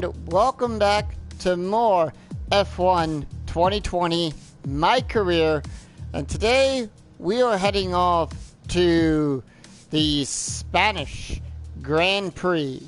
and welcome back to more F1 2020, my career. And today we are heading off to the Spanish Grand Prix.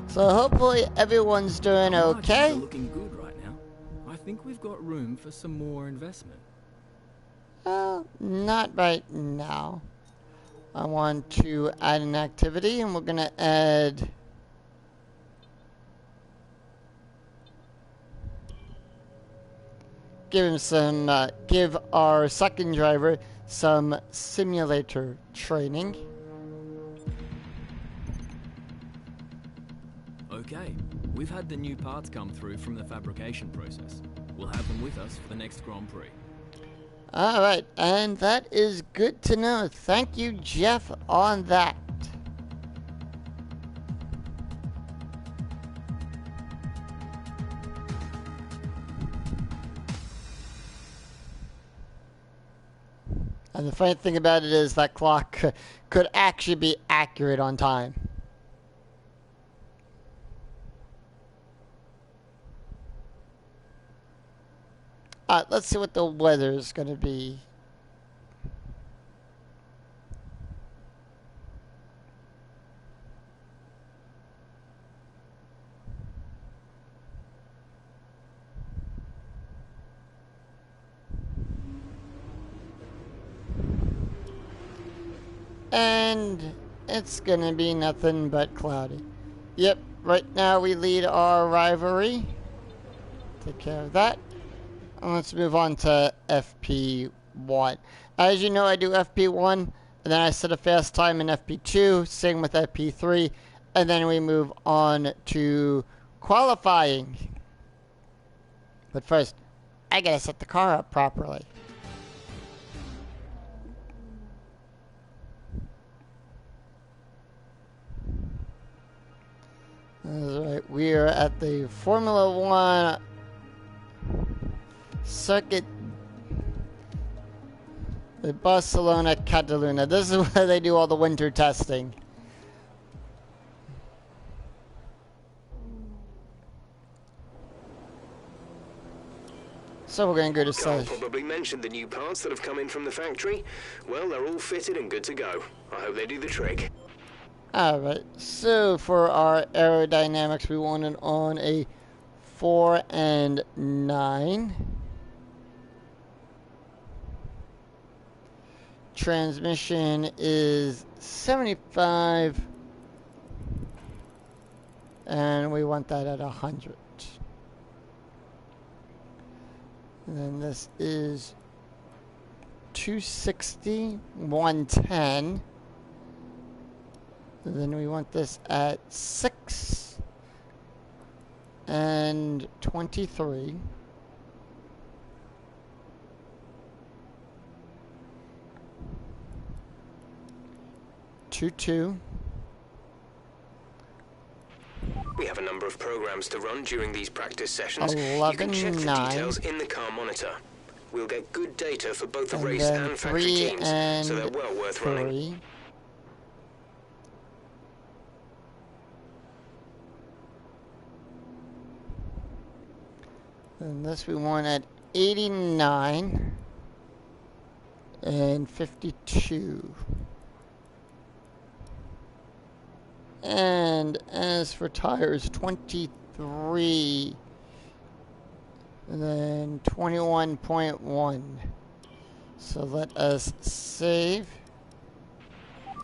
So hopefully everyone's doing okay. Margins are looking good right now. I think we've got room for some more investment. Well, not right now. I want to add an activity, and we're going to add give our second driver some simulator training. Okay, we've had the new parts come through from the fabrication process. We'll have them with us for the next Grand Prix. Alright, and that is good to know. Thank you, Jeff, on that. And the funny thing about it is that clock could actually be accurate on time. Alright, let's see what the weather is going to be. And it's going to be nothing but cloudy. Yep, right now we lead our rivalry. Take care of that. And let's move on to FP1. As you know, I do FP1, and then I set a fast time in FP2, same with FP3, and then we move on to qualifying. But first, I gotta set the car up properly. Alright, we are at the Formula One circuit, the Barcelona, Catalunya. This is where they do all the winter testing. So we're going to go to Carl probably mentioned the new parts that have come in from the factory. Well, they're all fitted and good to go. I hope they do the trick. Alright, so for our aerodynamics, we want it on a 4 and 9. Transmission is 75, and we want that at 100. And then this is 260, 110. And then we want this at 6 and 23. Two. We have a number of programs to run during these practice sessions. 11, you can check the 9. details in the car monitor. We'll get good data for both the And race then and factory 3 teams, and so they're well worth 3. running. And this we want at 89 and 52. And as for tires, 23, and then 21.1. So let us save.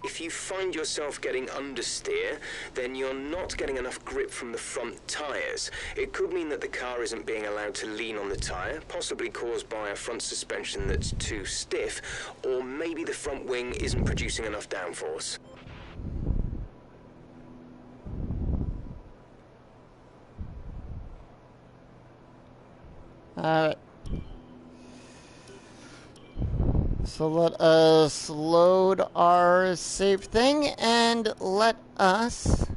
If you find yourself getting understeer, then you're not getting enough grip from the front tires. It could mean that the car isn't being allowed to lean on the tire, possibly caused by a front suspension that's too stiff, or maybe the front wing isn't producing enough downforce. Alright. So let us load our save thing and let us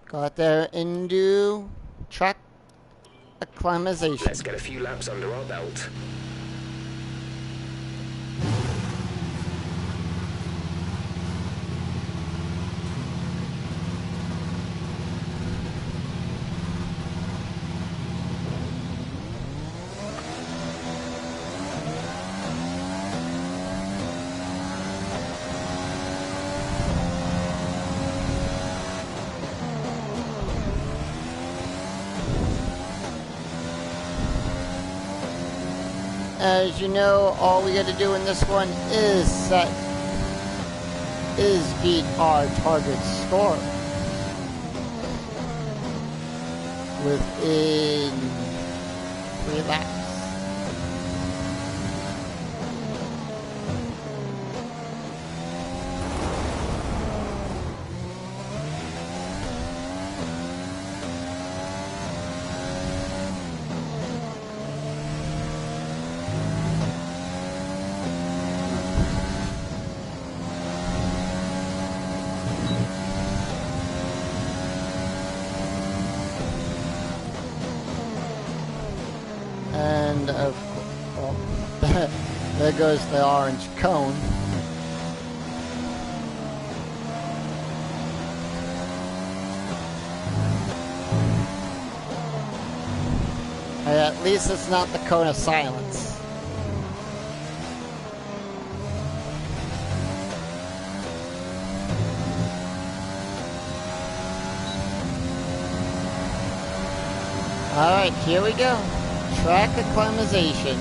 go out there and do track acclimatization. Let's get a few laps under our belt. As you know, all we got to do in this one is beat our target score within 3 laps. And well, there goes the orange cone. Hey, at least it's not the cone of silence. Alright, here we go. Track acclimatization.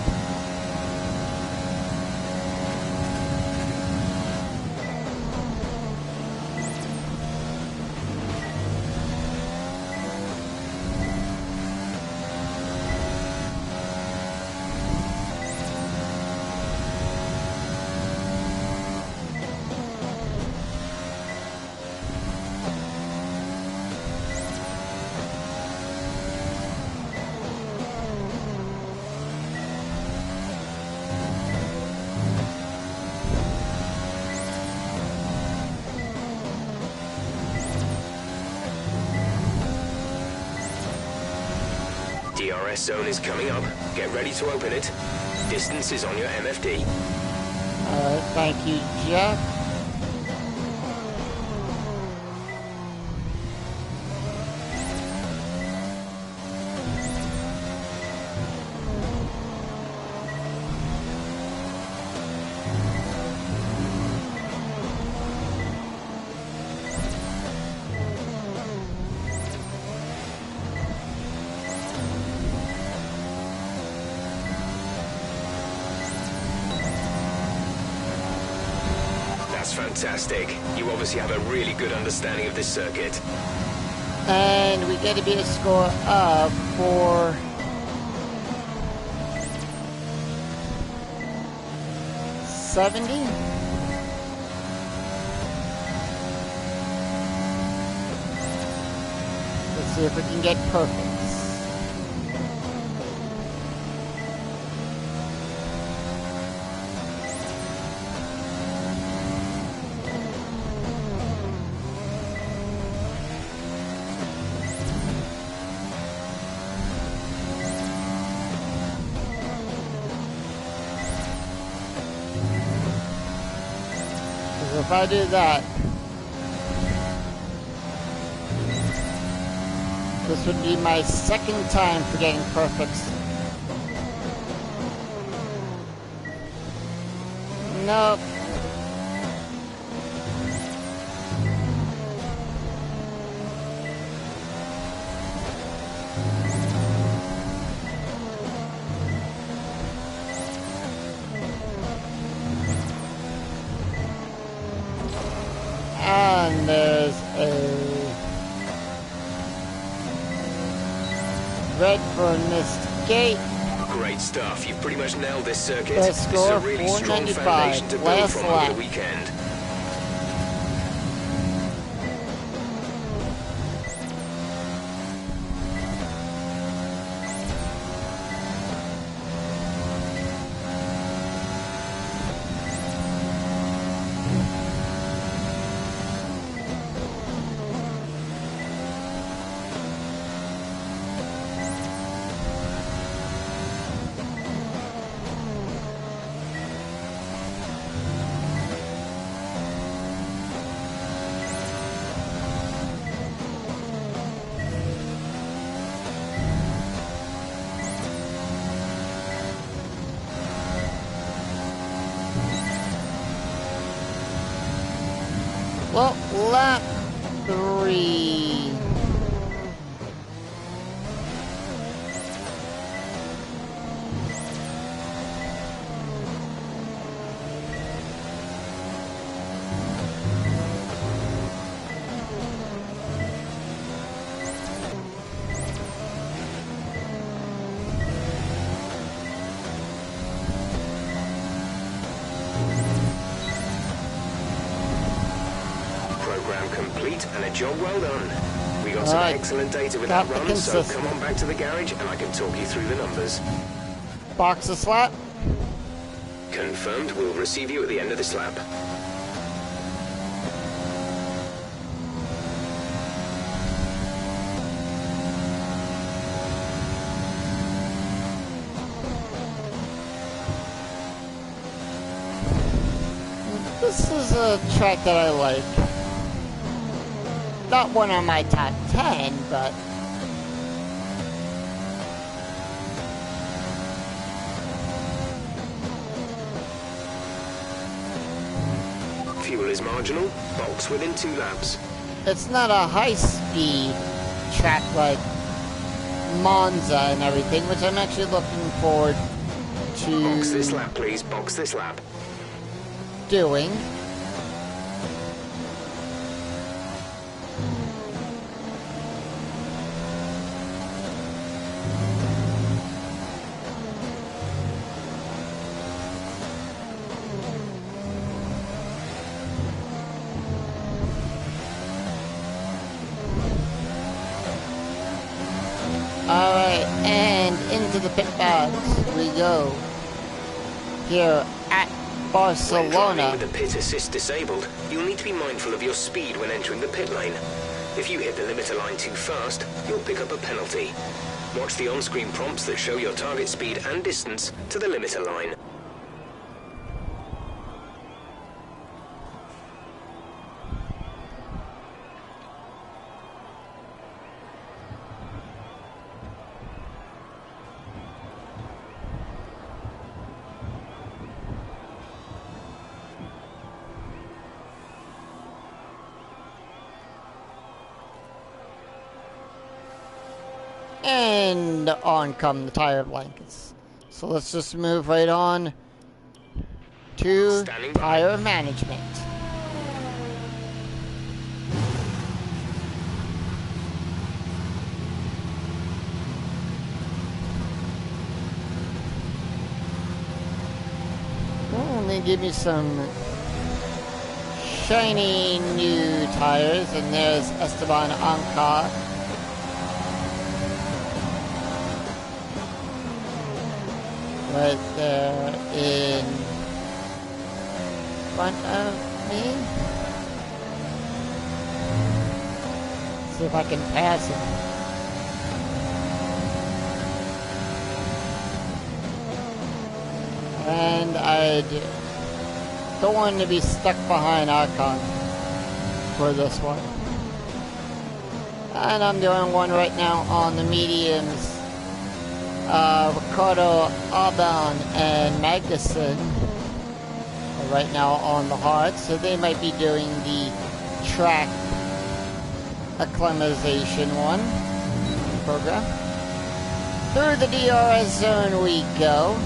DRS zone is coming up. Get ready to open it. Distance is on your MFD. Alright, thank you, Jeff. That's fantastic. You obviously have a really good understanding of this circuit. And we get to beat a score of 470. Let's see if we can get perfect. If I do that, this would be my second time for getting perfects. Nope. And there's a red for missed gate. Great stuff. You've pretty much nailed this circuit. Best This is a score, really strong 495. foundation to build Last from over lap. the weekend. lap 3. Program complete and a job well done. We got some Alright. excellent data with Got that the run, so come consistent. on back to the garage and I can talk you through the numbers. Box a slap. Confirmed. We'll receive you at the end of this lap. This is a track that I like. Not one of my top 10, but Fuel is marginal. Box within 2 laps. it's not a high-speed track like Monza and everything, which I'm actually looking forward Box this to lap, please. Box this lap. doing. Alright, and into the pit box we go. Here at When driving Barcelona. with the pit assist disabled, you'll need to be mindful of your speed when entering the pit lane. If you hit the limiter line too fast, you'll pick up a penalty. Watch the on-screen prompts that show your target speed and distance to the limiter line. And on come the tire blankets. So let's just move right on to Standing by. tire management. Well, they give me some shiny new tires, and there's Esteban Anca. Right there in front of me. See if I can pass him. And I don't want to be stuck behind Archon for this one. And I'm the only one right now on the mediums. Ricardo, Alban, and Magnussen are right now on the hard, so they might be doing the track acclimatization one program. Through the DRS zone we go.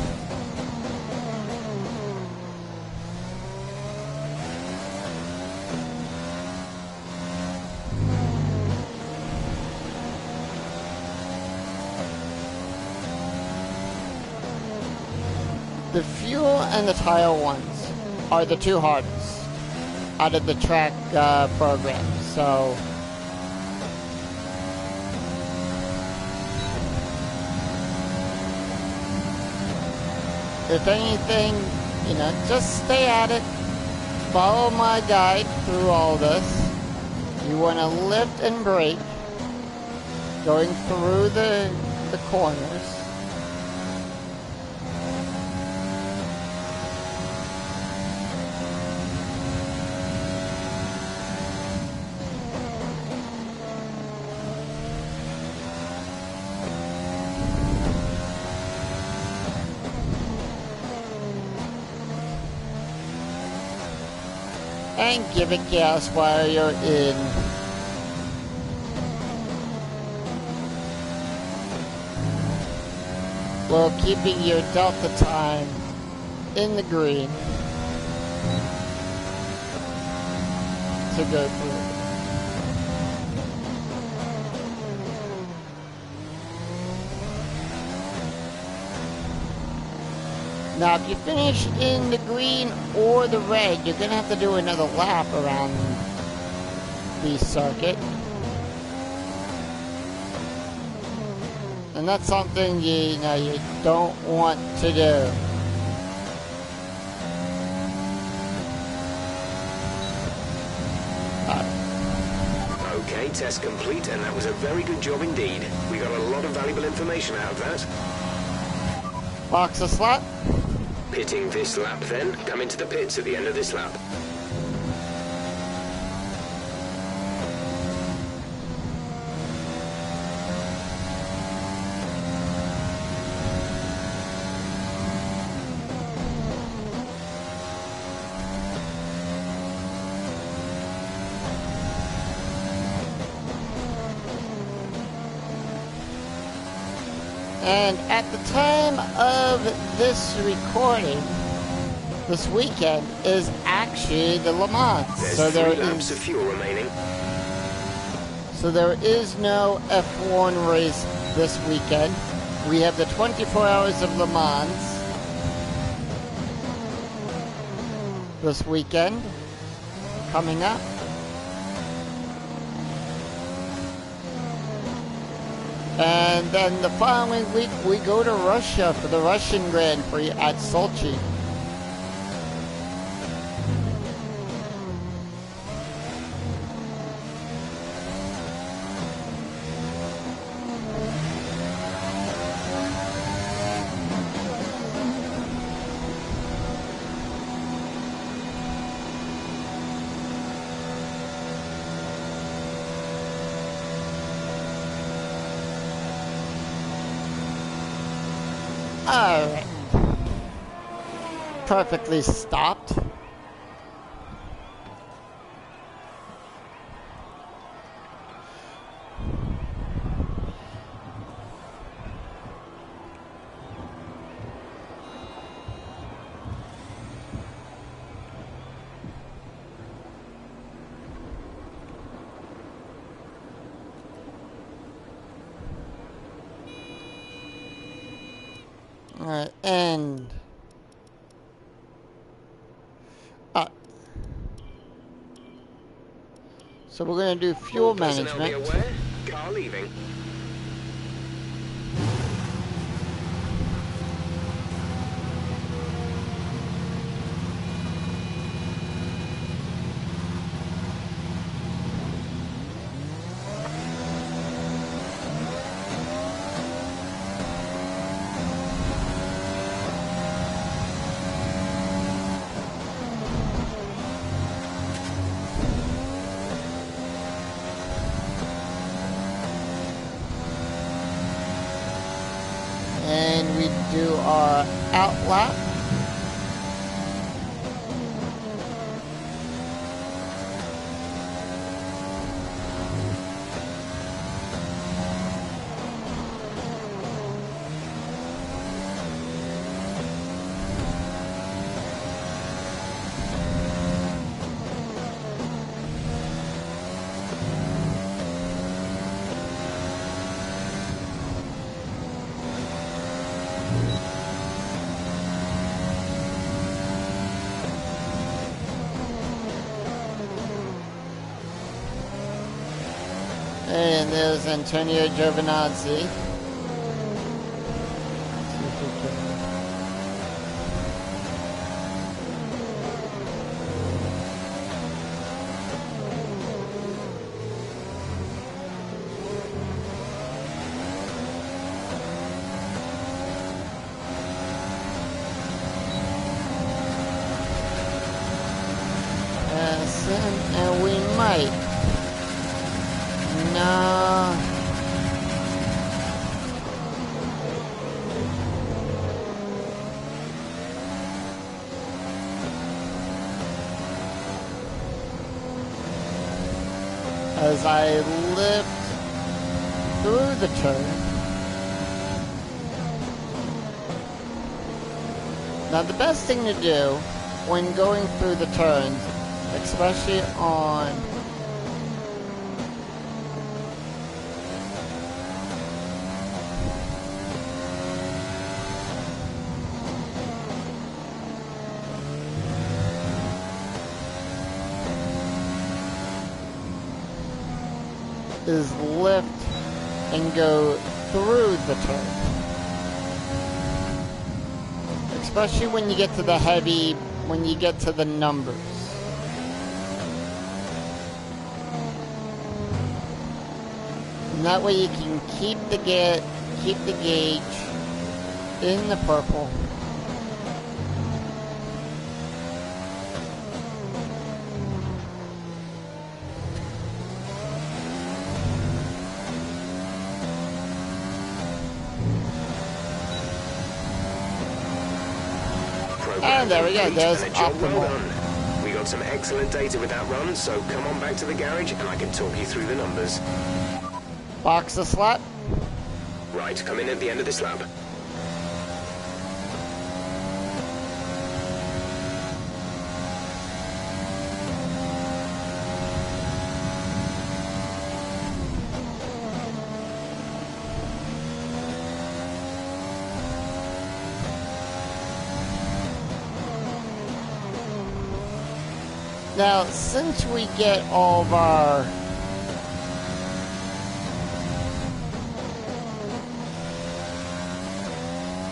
The fuel and the tire ones are the two hardest out of the track program. So if anything, you know, just stay at it. Follow my guide through all this. You want to lift and brake going through the corners. and give it gas while you're in. While keeping your delta time in the green to go through. Now, if you finish in the green or the red, you're going to have to do another lap around the circuit. And that's something you don't want to do. Okay, test complete, and that was a very good job indeed. We got a lot of valuable information out of that. Box a slot. Pitting this lap then. Come into the pits at the end of this lap. And at the time of this recording, this weekend is actually the Le Mans. There's 3 laps of fuel remaining. So there is no F1 race this weekend. We have the 24 hours of Le Mans this weekend coming up. And then the following week, we go to Russia for the Russian Grand Prix at Sochi. Alright. Perfectly stopped. Alright, and so we're going to do fuel management. Be aware. Car leaving. And we do our out lap. And there's Antonio Giovinazzi. And we might. No. as I lift through the turn. Now the best thing to do when going through the turns, especially on is lift and go through the turn. Especially when you get to the heavy, when you get to the numbers. And that way you can keep the gauge in the purple. And there we go, there's optimal. Well done. We got some excellent data with that run, so come on back to the garage and I can talk you through the numbers. Box the slot. Right, come in at the end of this lap. Now, since we get all of our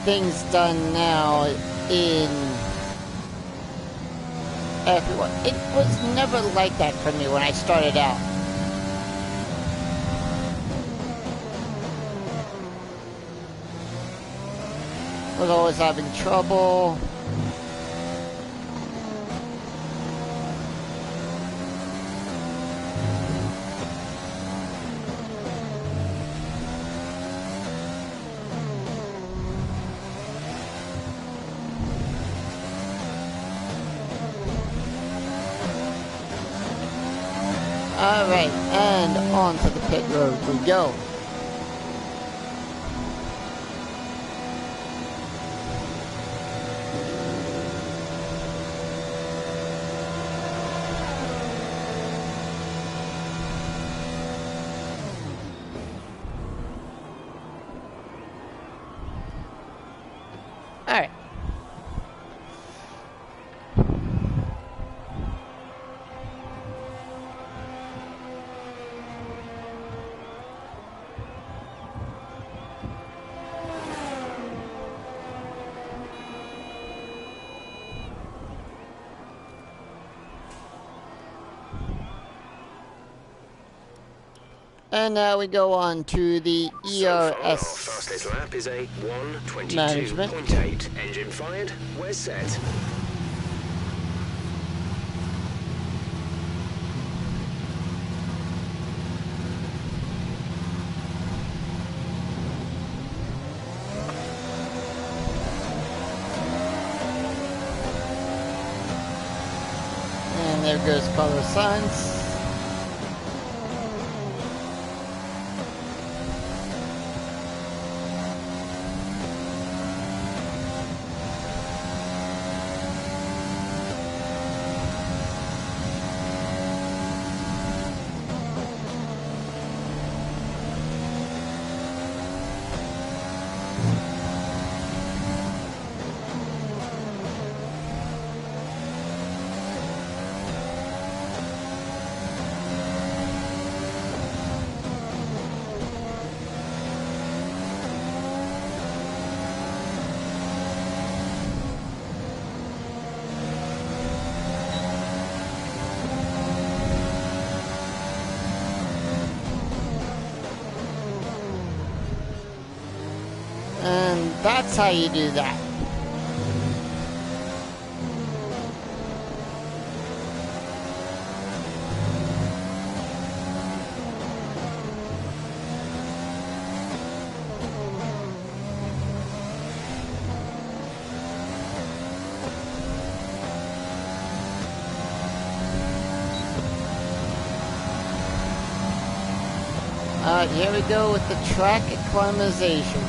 things done now in everyone, it was never like that for me when I started out. I was always having trouble. Alright, and on to the pit road we go. Alright. And now we go on to the ERS fastest lap is a 1:22.8. management. Engine fired. We're set. And there goes color signs. And that's how you do that. Alright, here we go with the track acclimatization.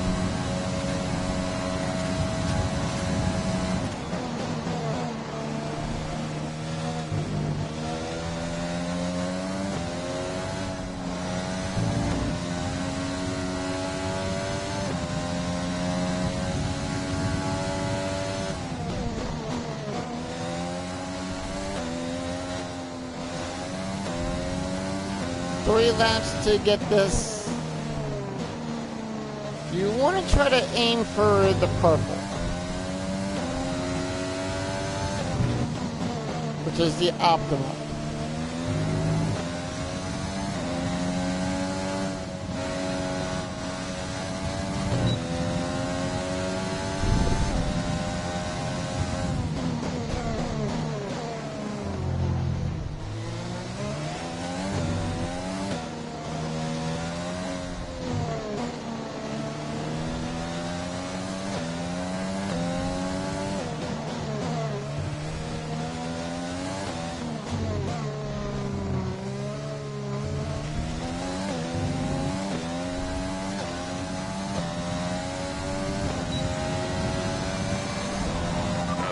Three laps to get this. You want to try to aim for the purple, which is the optimal.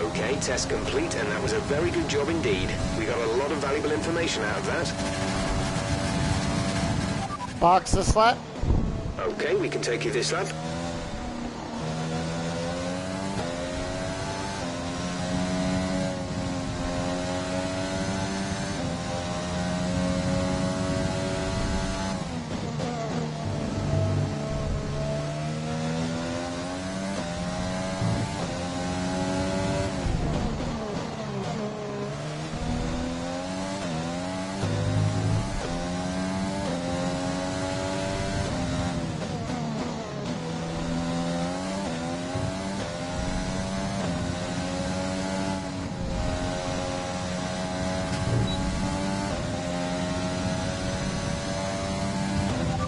Okay, test complete, and that was a very good job indeed. We got a lot of valuable information out of that. Box this lap. Okay, we can take you this lap.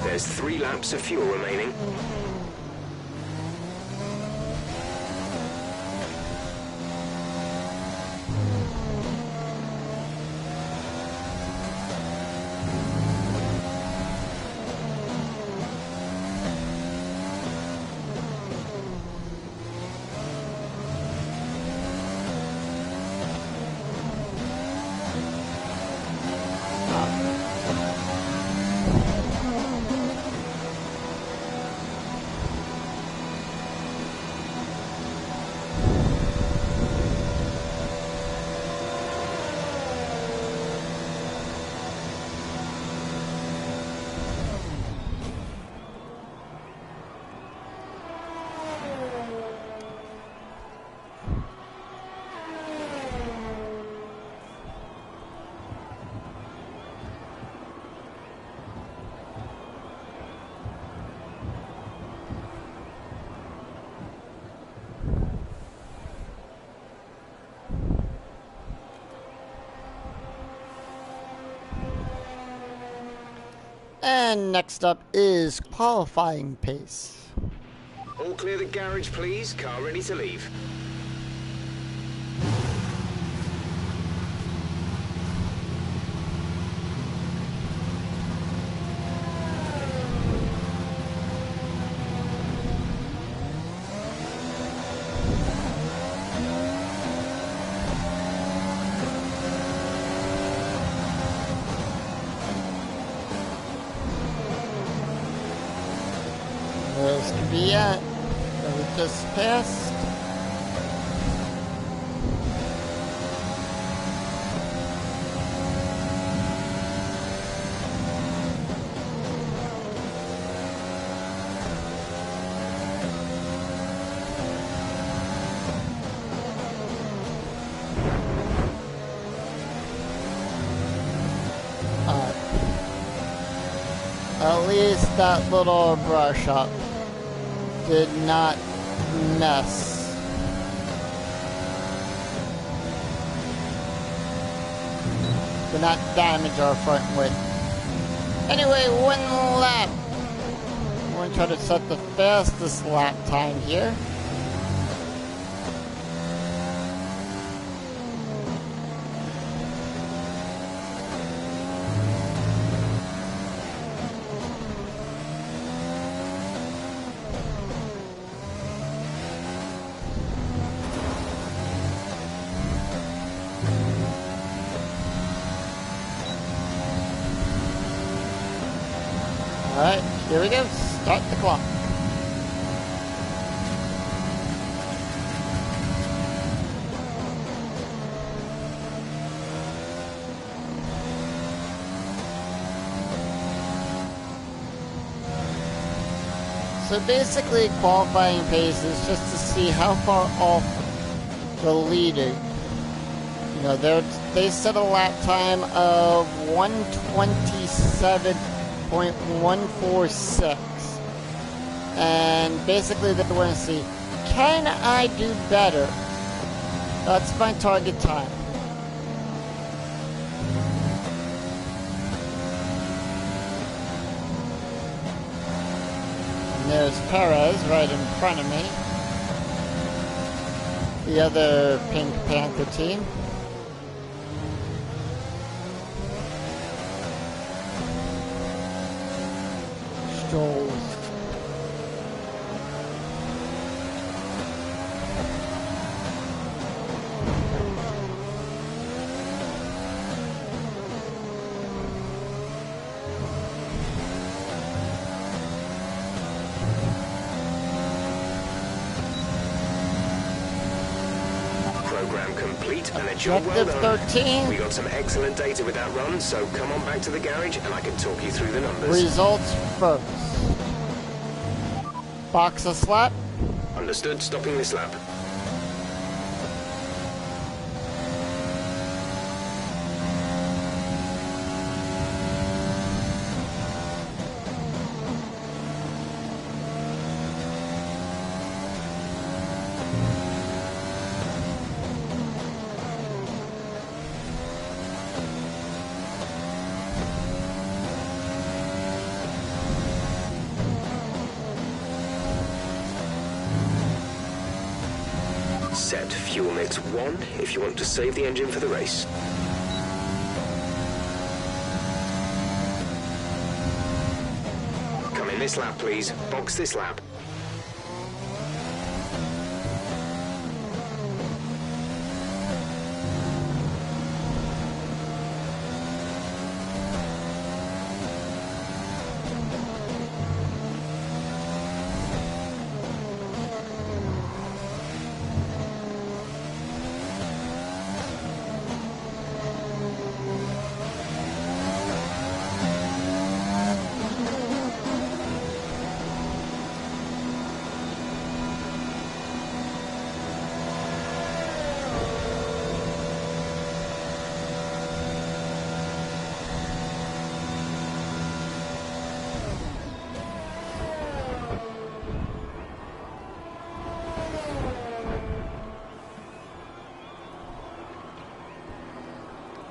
There's 3 laps of fuel remaining. And next up is qualifying pace. All clear the garage, please. Car ready to leave. This could be it. So we just passed. At least that little brush up did not mess. Did not damage our front wing. Anyway, 1 lap. I'm going to try to set the fastest lap time here. Alright, here we go. Start the clock. So basically, qualifying pace is just to see how far off the leader. You know, they set a lap time of 127.146. And basically, they want to see, can I do better? That's my target time. And there's Perez right in front of me. The other Pink Panther team. Strolls. Program complete and a job well Objective done. 13. We got some excellent data with that run, so come on back to the garage and I can talk you through the numbers. Results first. Box a slap. Understood, stopping this lap. Set fuel mix 1 if you want to save the engine for the race. Come in this lap, please. Box this lap.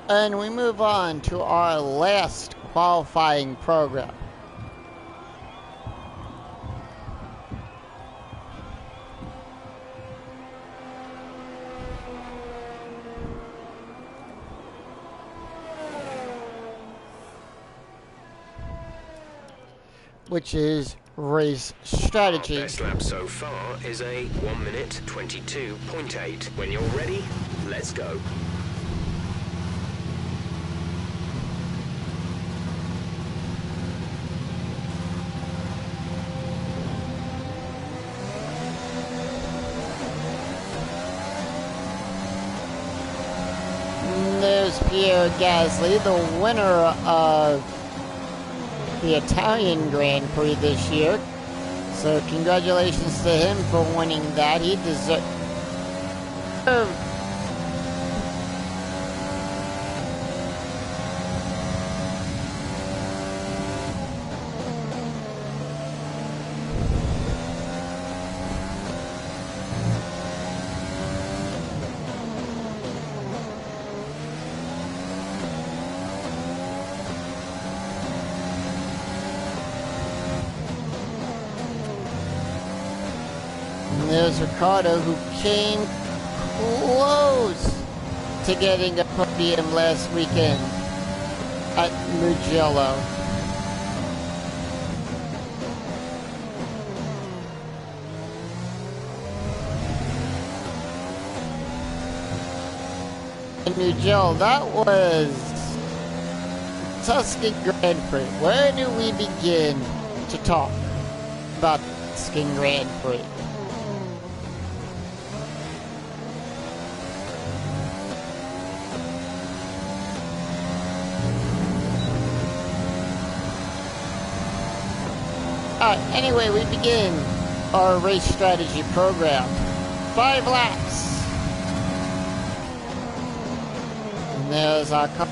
And we move on to our last qualifying program. Which is race strategy. Our best lap so far is a 1 minute 22.8. When you're ready, let's go. There's Pierre Gasly, the winner of the Italian Grand Prix this year. So congratulations to him for winning that. He deserved. And there's Ricardo, who came close to getting a podium last weekend at Mugello. In Mugello, that was Tuscan Grand Prix. Where do we begin to talk about Tuscan Grand Prix? Anyway, we begin our race strategy program. 5 laps. And there's our car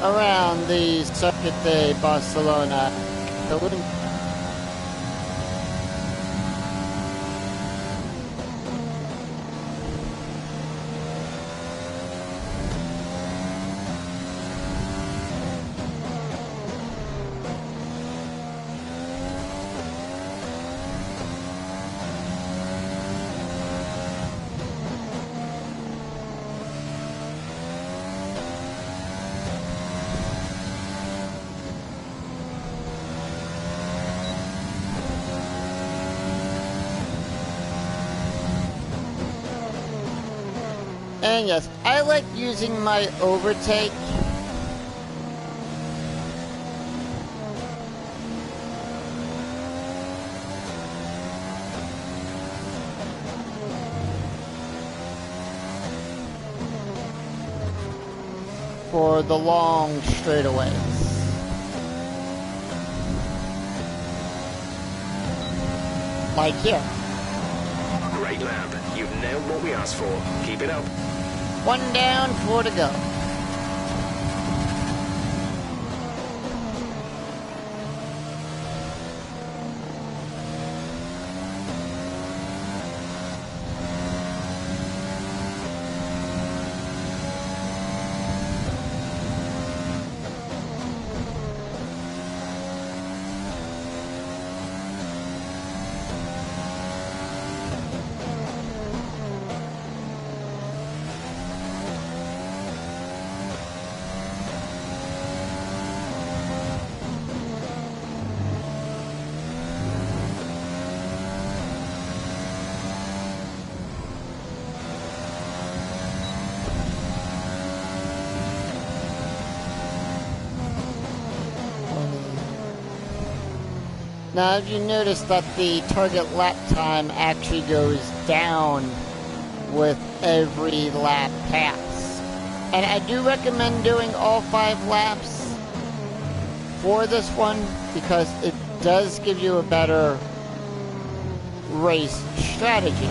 around the Circuit de Barcelona. And yes, I like using my overtake for the long straightaways. Like here. Great lap. You've nailed what we asked for. Keep it up. 1 down, 4 to go. Now, have you noticed that the target lap time actually goes down with every lap pass? And I do recommend doing all 5 laps for this one because it does give you a better race strategy.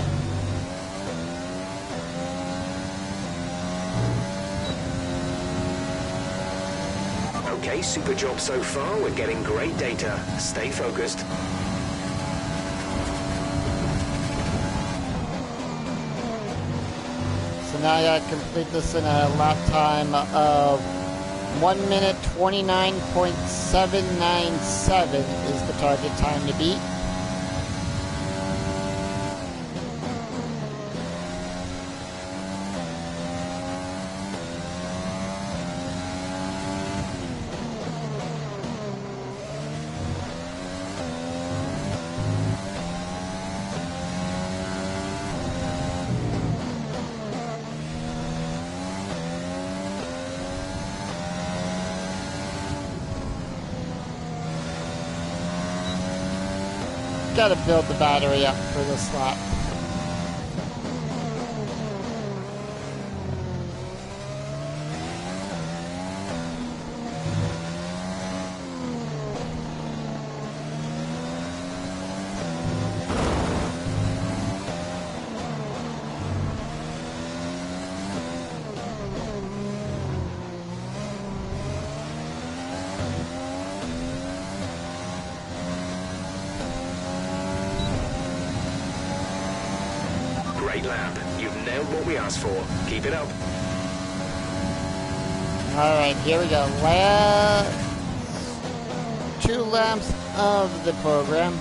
Okay, super job so far. We're getting great data. Stay focused. So now I gotta complete this in a lap time of 1 minute 29.797 is the target time to beat. Gotta build the battery up for this lap. Great lap. You've nailed what we asked for. Keep it up. Alright, here we go. Last 2 laps of the program.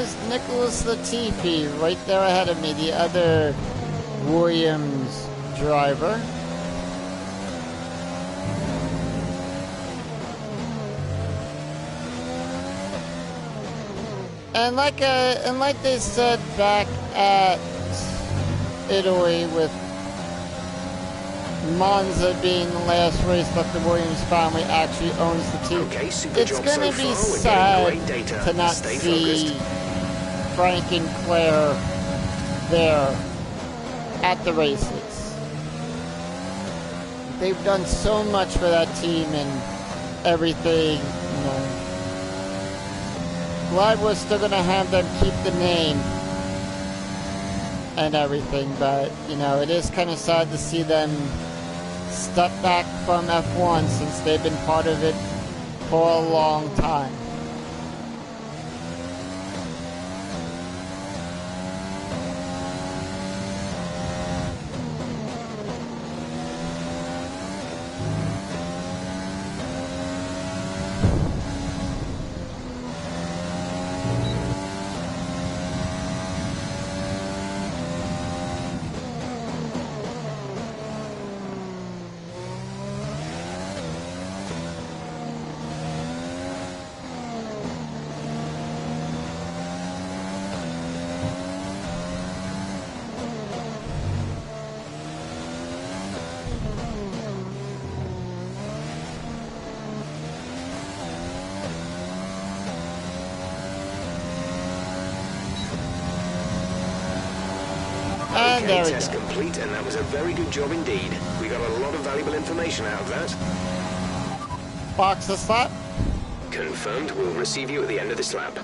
is Nicholas Latifi right there ahead of me, the other Williams driver. And like they said back at Italy, with Monza being the last race that the Williams family actually owns the team, it's going to be sad to not see Frank and Claire there at the races. They've done so much for that team and everything, you know. Glad we're still going to have them keep the name and everything, but, you know, it is kind of sad to see them step back from F1 since they've been part of it for a long time. Okay, test complete, and that was a very good job indeed. We got a lot of valuable information out of that. Box this lap. Confirmed. We'll receive you at the end of this lap.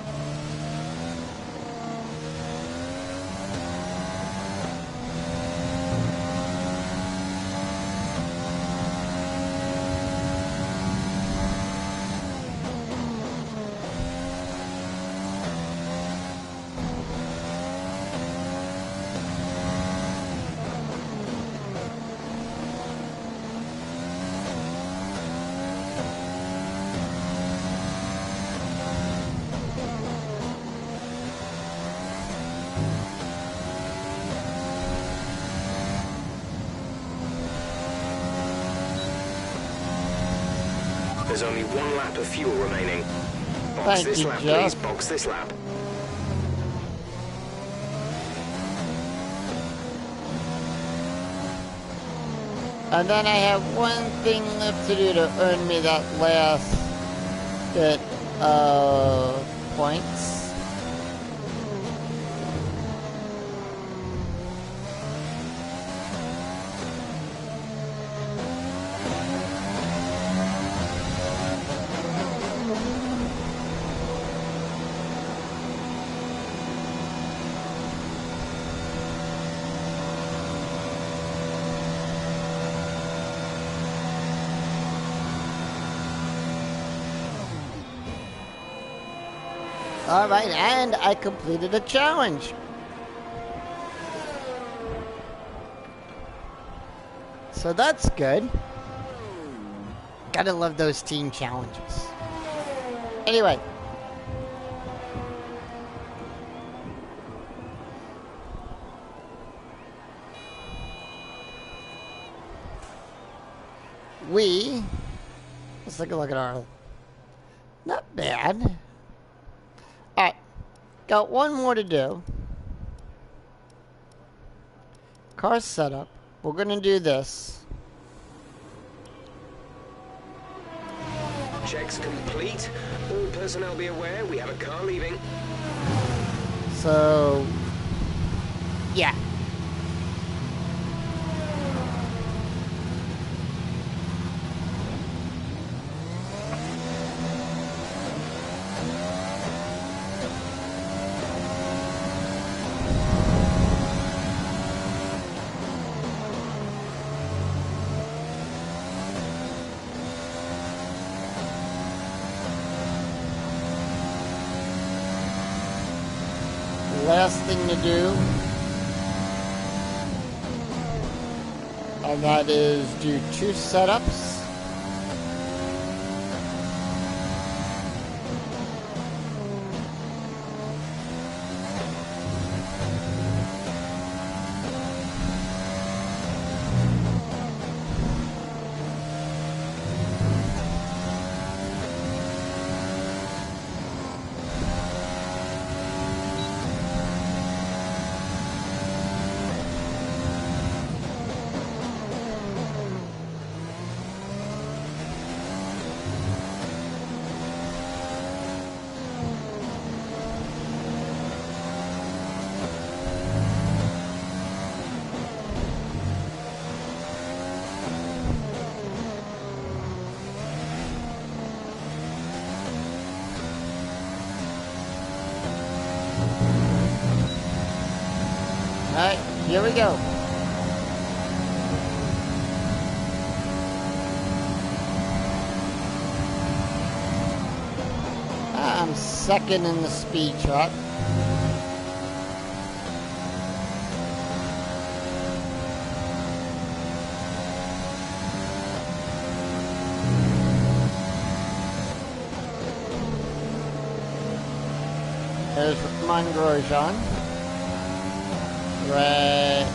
There's only one lap of fuel remaining. Box this lap, please. Box this lap. And then I have one thing left to do to earn me that last bit of points. Alright, and I completed a challenge. So that's good. Gotta love those team challenges. Anyway. Let's take a look at our... Not bad. Alright, got one more to do. Car setup. We're gonna do this. Checks complete. All personnel be aware, we have a car leaving. So, yeah. Last thing to do, and that is do 2 setups. Here we go. I'm second in the speed truck. There's Grosjean. Red.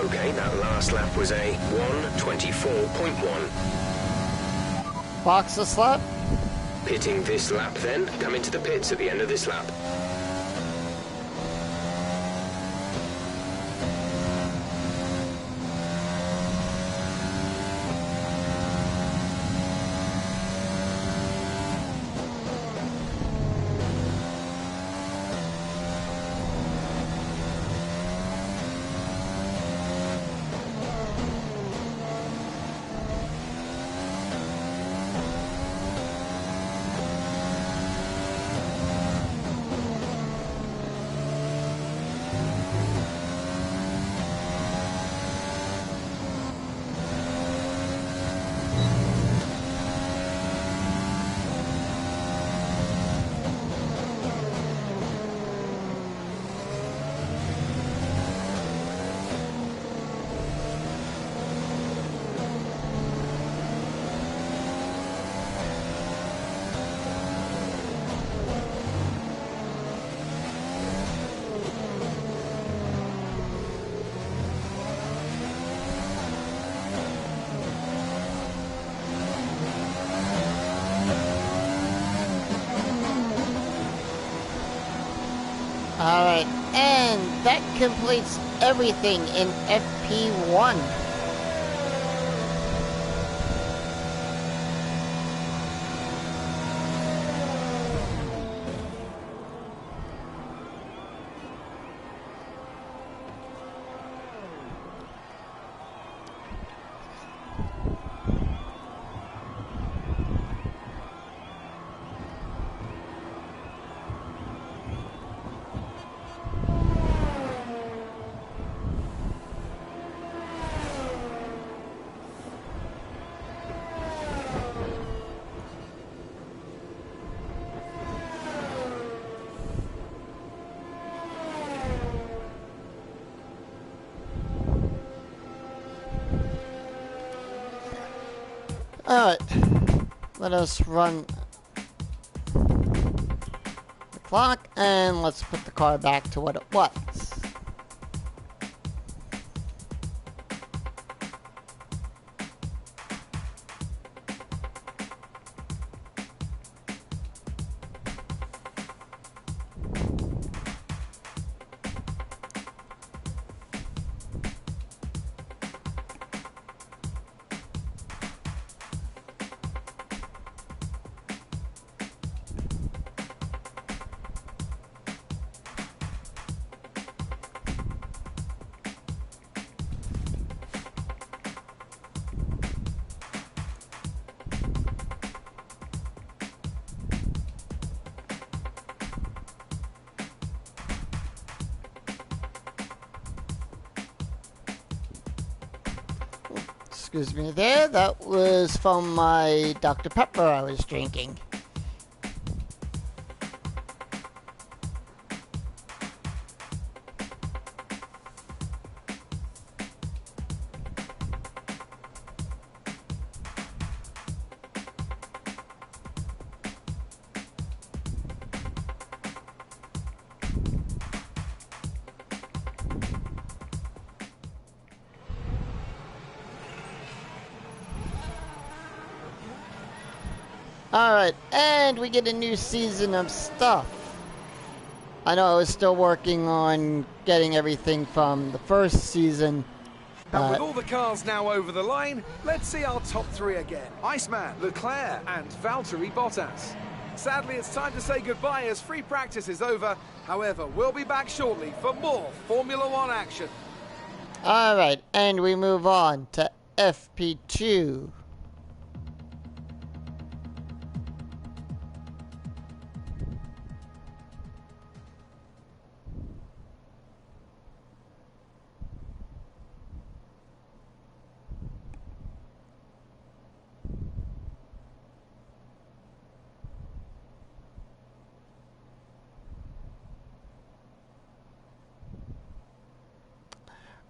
Okay, that last lap was a 1:24.1. Box the slap. Pitting this lap then. Come into the pits at the end of this lap. Alright, and that completes everything in FP1. Alright, let us run the clock and let's put the car back to what it was. Excuse me there, that was from my Dr. Pepper I was drinking. Alright, and we get a new season of stuff. I know I was still working on getting everything from the first season. And with all the cars now over the line, let's see our top three again. Iceman, Leclerc, and Valtteri Bottas. Sadly, it's time to say goodbye as free practice is over. However, we'll be back shortly for more Formula One action. Alright, and we move on to FP2.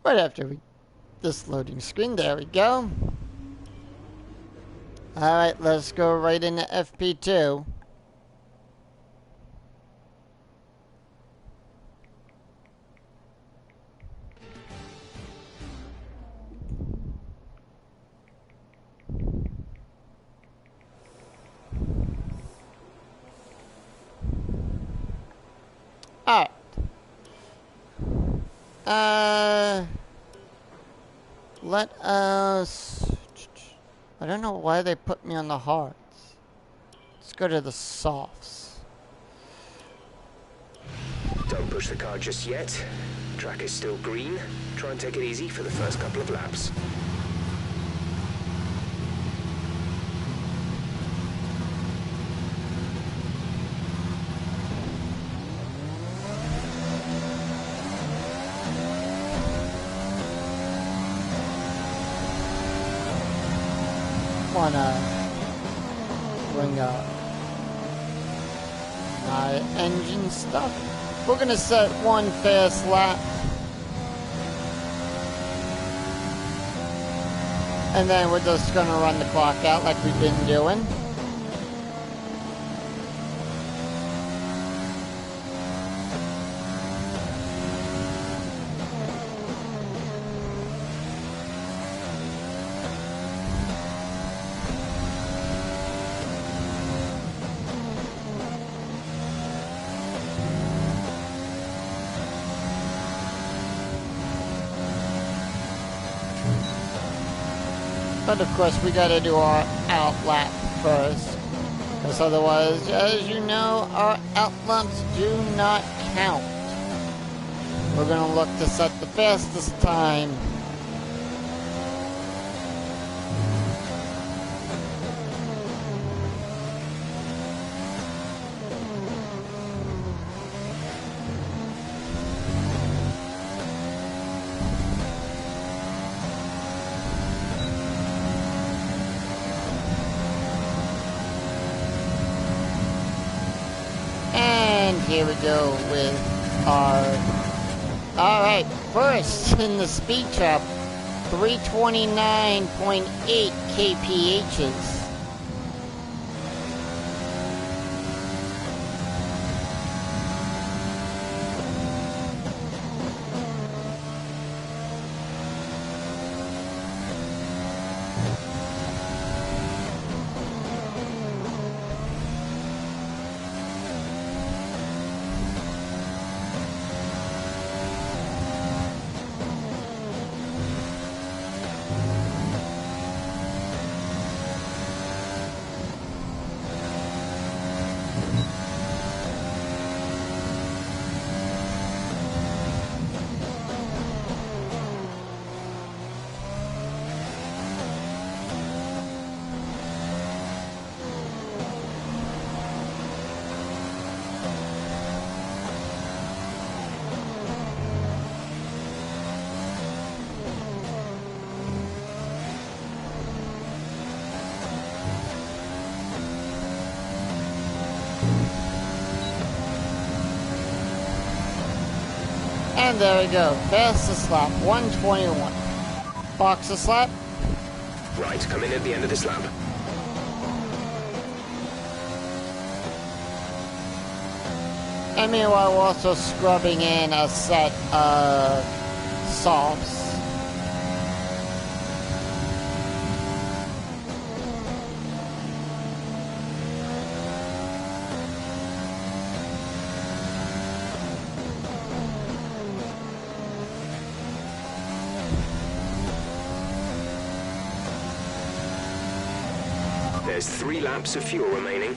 Right after this loading screen, there we go. Alright, let's go right into FP2. Alright. Let us... I don't know why they put me on the hards. Let's go to the softs. Don't push the car just yet. Track is still green. Try and take it easy for the first couple of laps. Wanna bring up my engine stuff. We're gonna set one fast lap, and then we're just gonna run the clock out like we've been doing. But of course we gotta do our out lap first, because otherwise, as you know, our out laps do not count. We're gonna look to set the fastest time. Here we go with our... Alright, first in the speed trap, 329.8 kph's. And there we go. Fastest lap, 121. Boxer lap. Right, come in at the end of this lap. And meanwhile, we're also scrubbing in a set of softs. There's 3 laps of fuel remaining.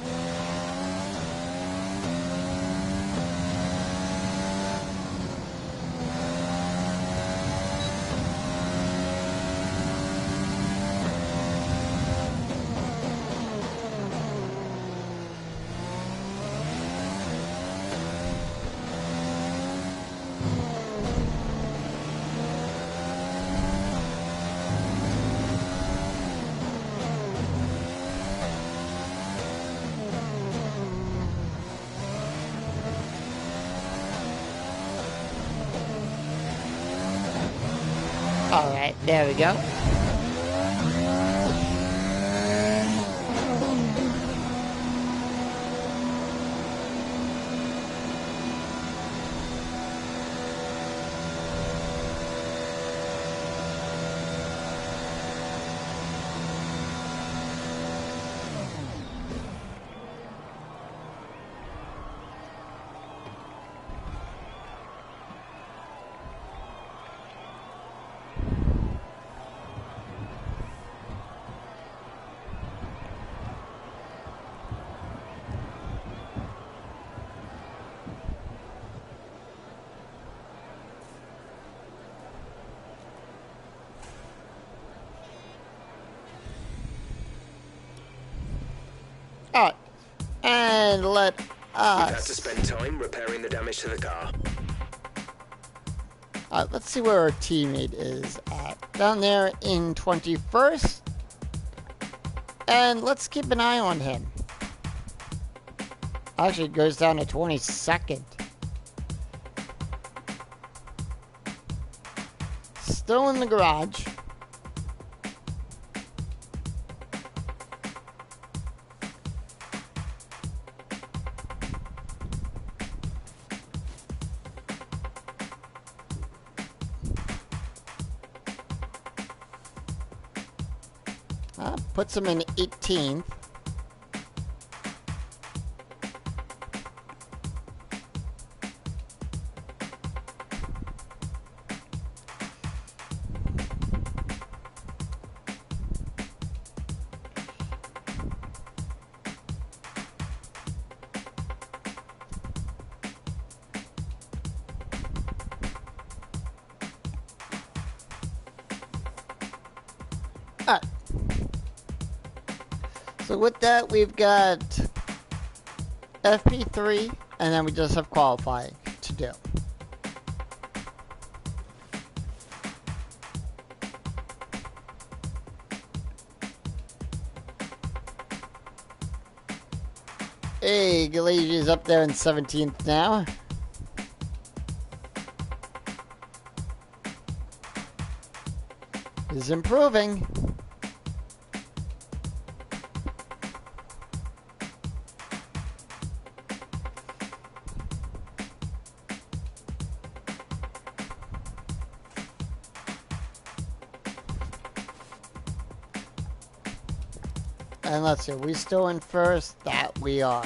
Alright, there we go. Alright, and let We've had to us... spend time repairing the damage to the car. Alright, let's see where our teammate is at. Down there in 21st. And let's keep an eye on him. Actually, it goes down to 22nd. Still in the garage. Puts him in 18th. Alright. So with that, we've got FP3, and then we just have qualifying to do. Hey, Galazia's up there in 17th now. Is improving. And let's see, are we still in first? That we are.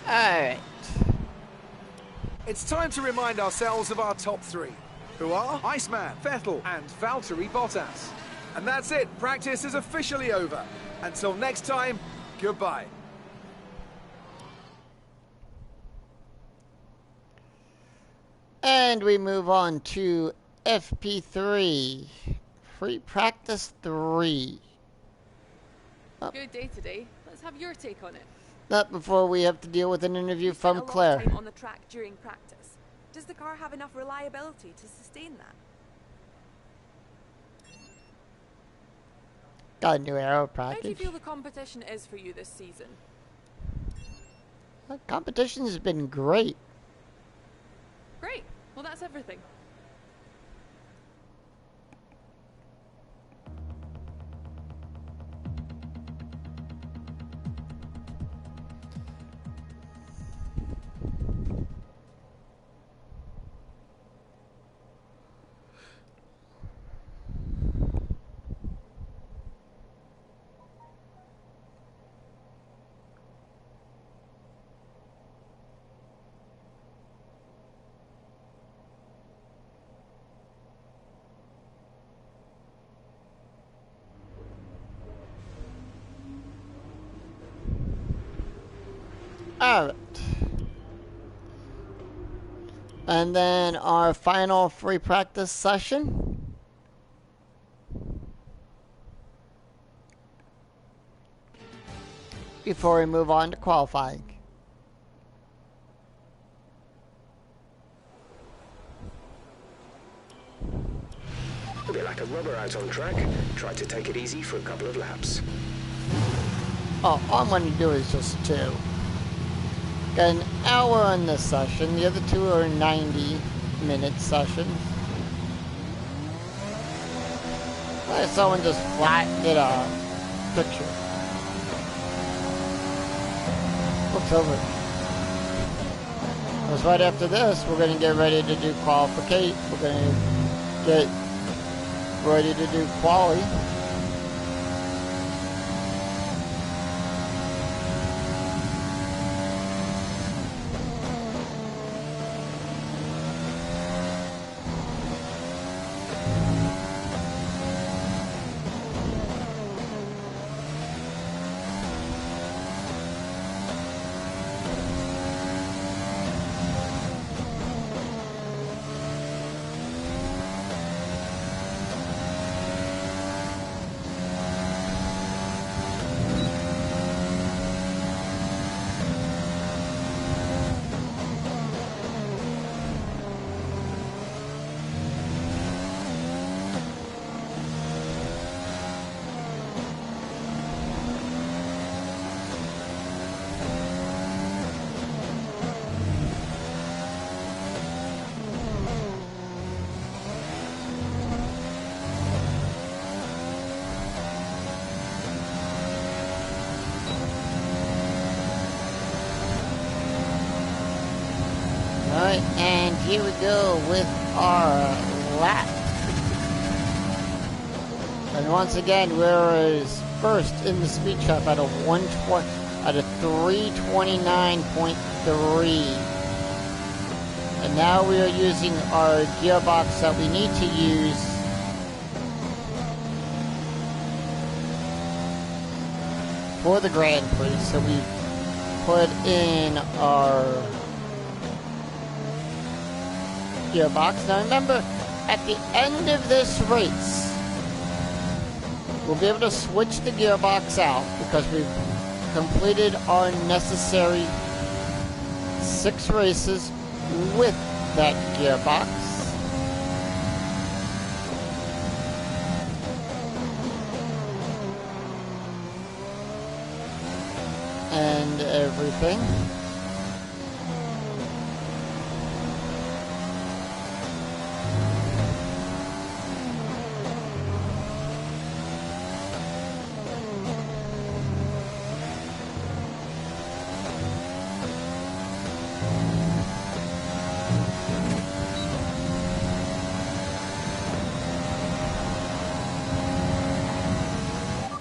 Alright. It's time to remind ourselves of our top 3, who are Iceman, Vettel, and Valtteri Bottas. And that's it. Practice is officially over. Until next time, goodbye. And we move on to FP3. Free practice 3. Good day today. Let's Let's have your take on it. Not before we have to deal with an interview from A lot of Claire. time on the track during practice. Does the car have enough reliability to sustain that? Got a new aero How do you package. feel the competition is for you this season? The competition has been great. Great. Well, that's everything. Alright. And then our final free practice session. Before we move on to qualifying. A bit like a rubber out on track. Try to take it easy for a couple of laps. Oh, all I'm going to do is just 2. Got an hour on this session. The other 2 are 90-minute sessions. Like someone just flattened it a picture. Looks over. Because right after this, we're going to get ready to do qualification. We're going to get ready to do quali. Alright, and here we go with our lap. And once again, we're first in the speed trap at a 329.3. And now we are using our gearbox that we need to use for the Grand Prix. So we put in our gearbox. Now remember, at the end of this race, we'll be able to switch the gearbox out because we've completed our necessary 6 races with that gearbox. And everything.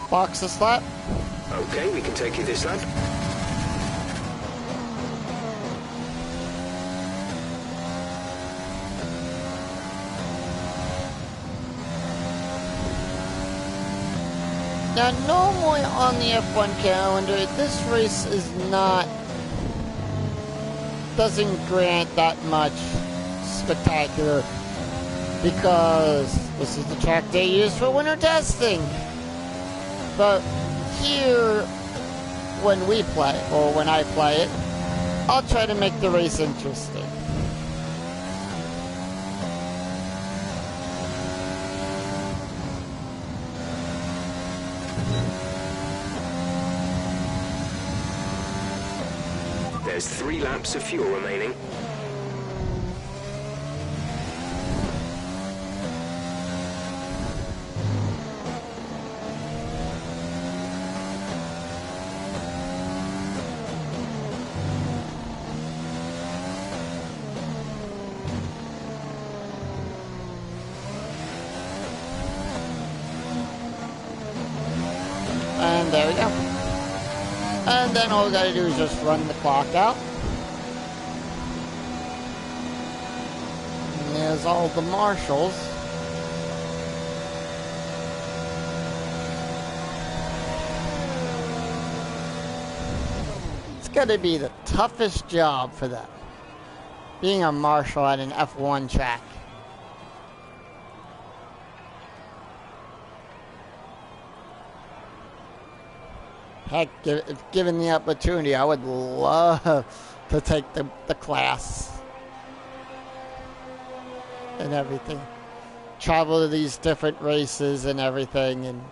Box this lap. Okay, we can take you this lap. Now, normally on the F1 calendar, this race is doesn't grant that much spectacular because this is the track they use for winter testing. But here, when we play, or when I play it, I'll try to make the race interesting. There's 3 laps of fuel remaining. And there we go. And then all we gotta do is just run the clock out. And there's all the marshals. It's gonna be the toughest job for them, being a marshal at an F1 track. Heck, if given the opportunity, I would love to take the class and everything. Travel to these different races and everything.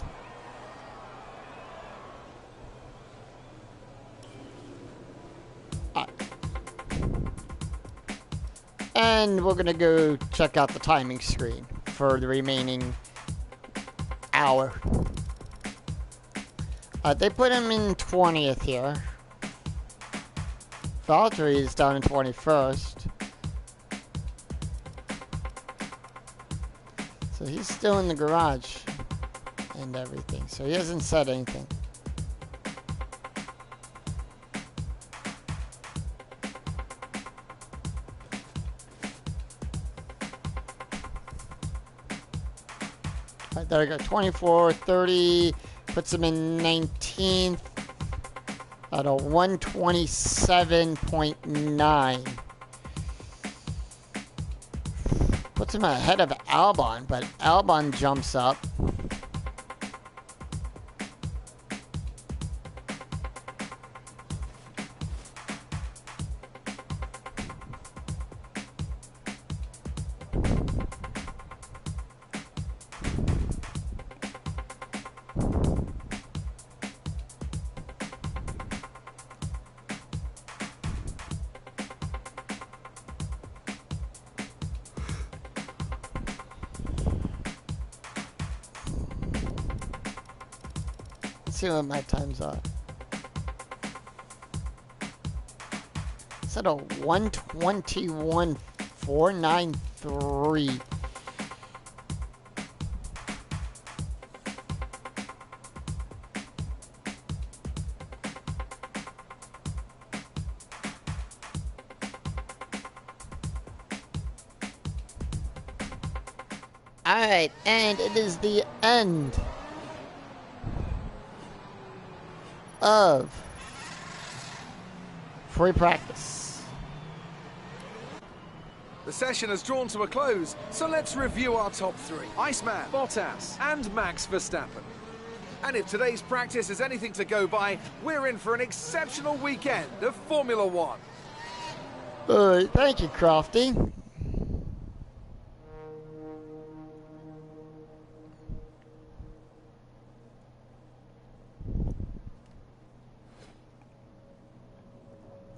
And we're going to go check out the timing screen for the remaining hour. They put him in 20th here. Valtteri is down in 21st. So he's still in the garage and everything. So he hasn't said anything. Alright, there we go. 24, 30. Puts him in 19th at a 127.9. Puts him ahead of Albon, but Albon jumps up. Let's see what my times are. It's at a 121.493. Alright, and it is the end of free practice. The session has drawn to a close, so let's review our top 3. Iceman, Bottas, and Max Verstappen. And if today's practice is anything to go by, we're in for an exceptional weekend of Formula One. Thank you, Crofty.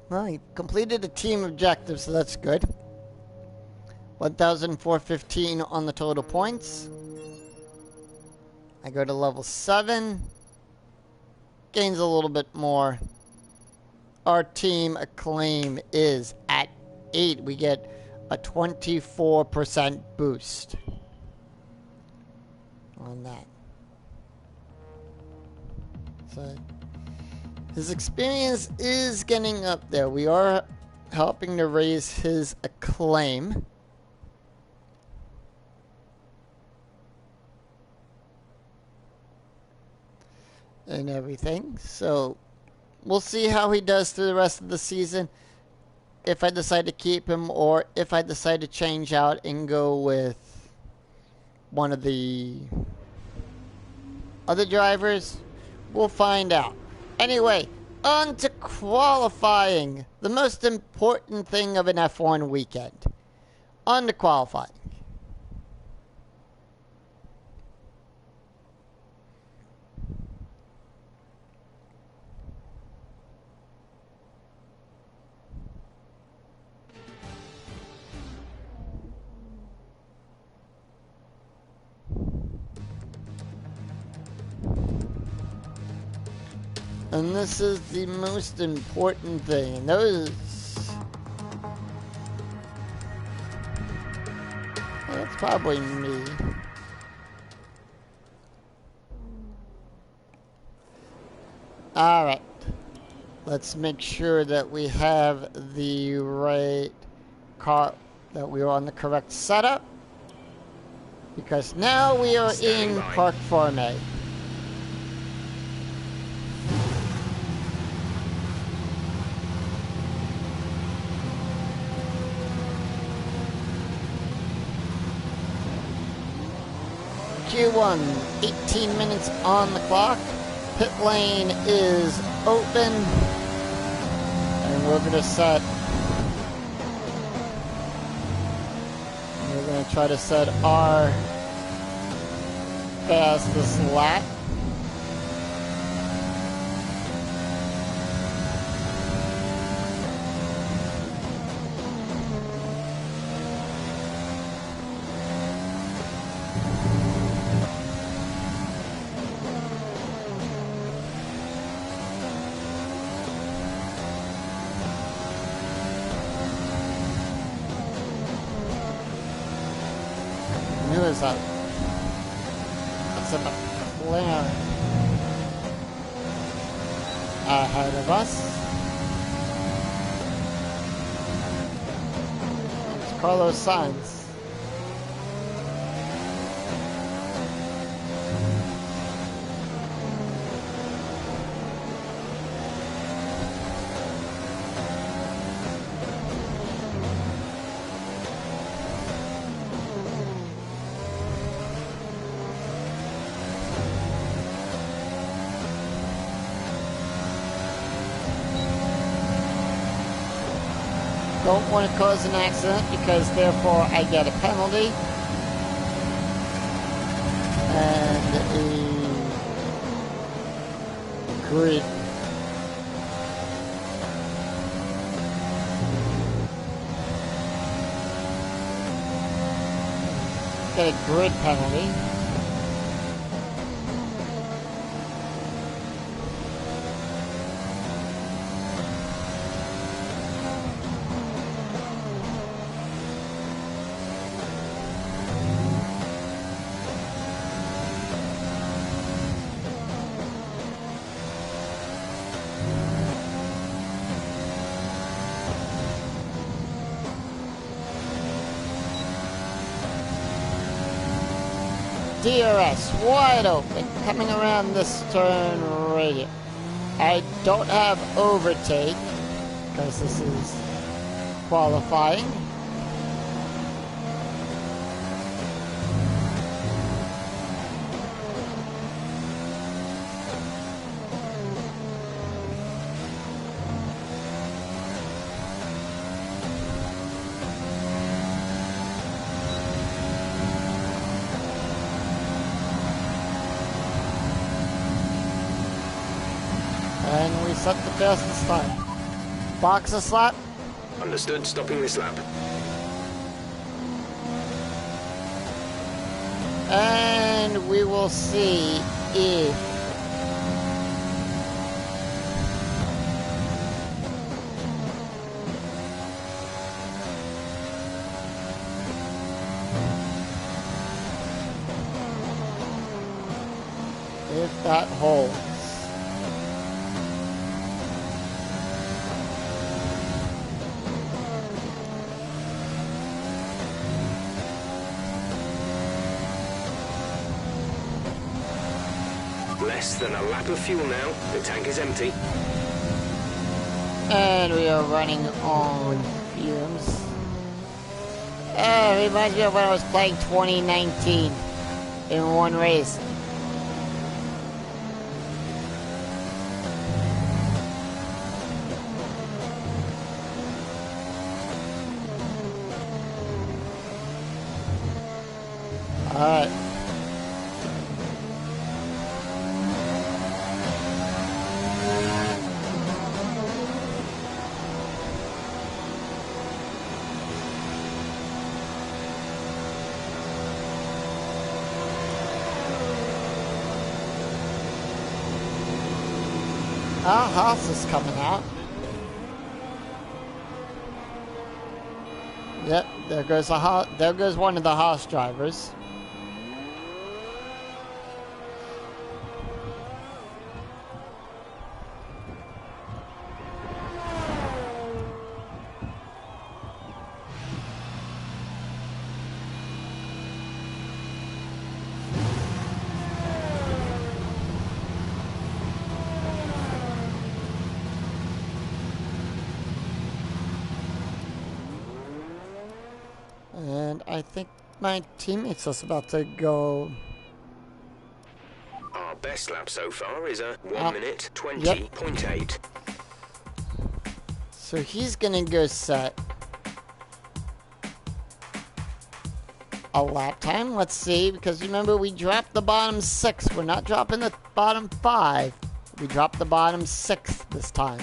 Well, he completed a team objective, so that's good. 1,415 on the total points. I go to level 7. Gains a little bit more. Our team acclaim is at 8. We get a 24% boost on that. So his experience is getting up there. We are helping to raise his acclaim. And everything. So we'll see how he does through the rest of the season. If I decide to keep him or if I decide to change out and go with one of the other drivers, we'll find out. Anyway, On to qualifying. The most important thing of an F1 weekend. On to qualifying. And this is the most important thing. Those... That's probably me. Alright. Let's make sure that we have the right car, that we are on the correct setup. Because now we are in Park Farm A. Q1, 18 minutes on the clock. Pit lane is open. And we're going to set... We're going to try to set our fastest lap. Who is that? That's a McLaren ahead of us. It's Carlos Sainz. Don't want to cause an accident because therefore I get a penalty and a grid. Get a grid penalty. DRS wide open, coming around this turn right here. I don't have overtake because this is qualifying. And we set the fastest time. Box a slap. Understood. Stopping this lap. And we will see if that holds. Less than a lap of fuel now. The tank is empty. And we are running on fumes. Reminds me of when I was playing 2019 in one race. Alright. Our house is coming out. Yep, there goes one of the horse drivers. And I think my teammate's just about to go. Our best lap so far is a 1 minute 20.8. Yep. So he's gonna go set a lap time. Let's see, because remember we dropped the bottom 6. We're not dropping the bottom 5. We dropped the bottom 6 this time.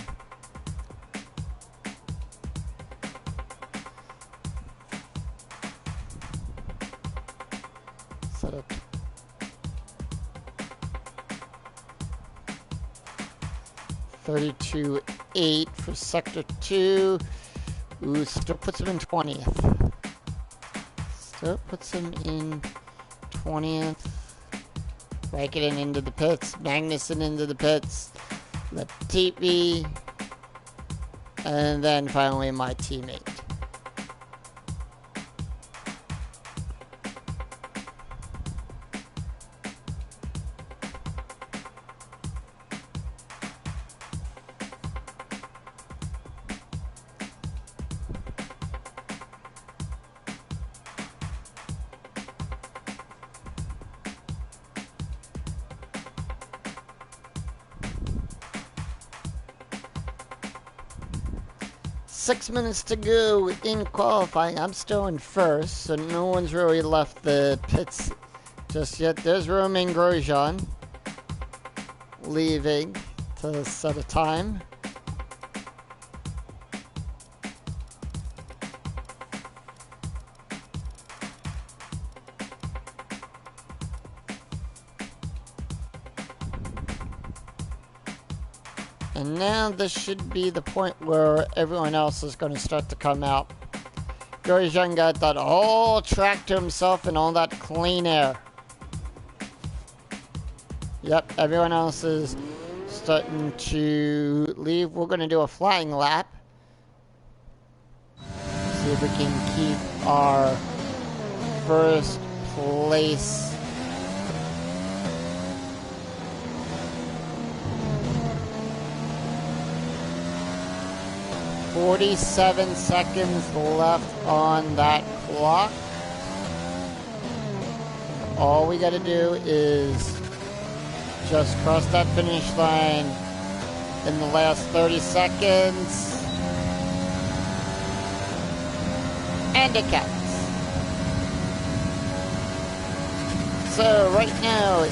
Set it. $32.8 for sector 2. Ooh, still puts him in 20th. Still puts him in 20th. Raikkonen into the pits. Magnussen into the pits. Latifi. And then finally my teammate. Six minutes to go in qualifying. I'm still in first, so no one's really left the pits just yet. There's Romain Grosjean leaving to set a time. And now this should be the point where everyone else is going to start to come out. Grosjean got that whole track to himself and all that clean air. Yep, everyone else is starting to leave. We're going to do a flying lap. See if we can keep our first place. 47 seconds left on that clock. All we gotta do is just cross that finish line in the last 30 seconds. And it counts. So right now,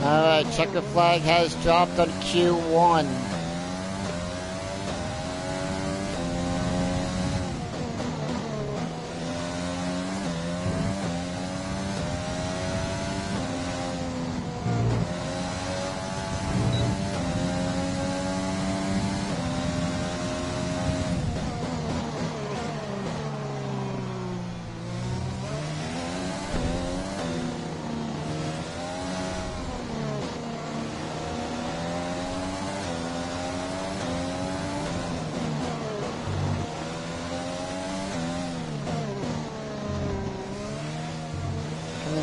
alright, checker flag has dropped on Q1.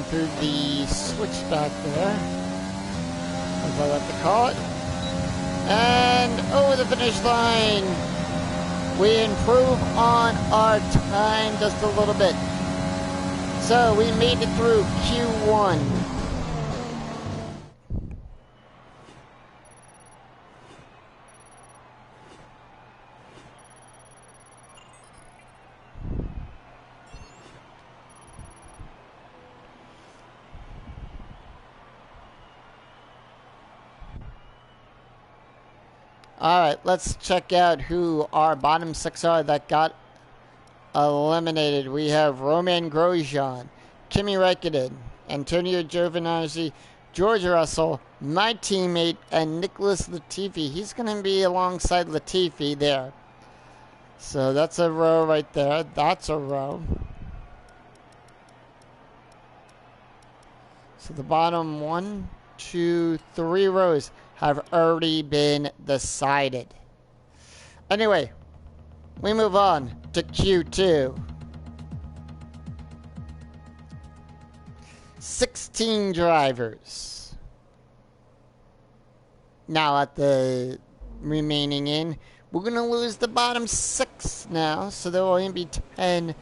Through the switchback there, as I like to call it. And And over the finish line. We improve on our time just a little bit. So we made it through Q1. Alright, let's check out who our bottom 6 are that got eliminated. We have Roman Grosjean, Kimi Räikkönen, Antonio Giovinazzi, George Russell, my teammate, and Nicholas Latifi. He's going to be alongside Latifi there. So that's a row right there. That's a row. So the bottom 1, 2, 3 rows have already been decided. Anyway, we move on to Q2. 16 drivers. Now at the remaining in, we're going to lose the bottom 6 now, so there will only be 10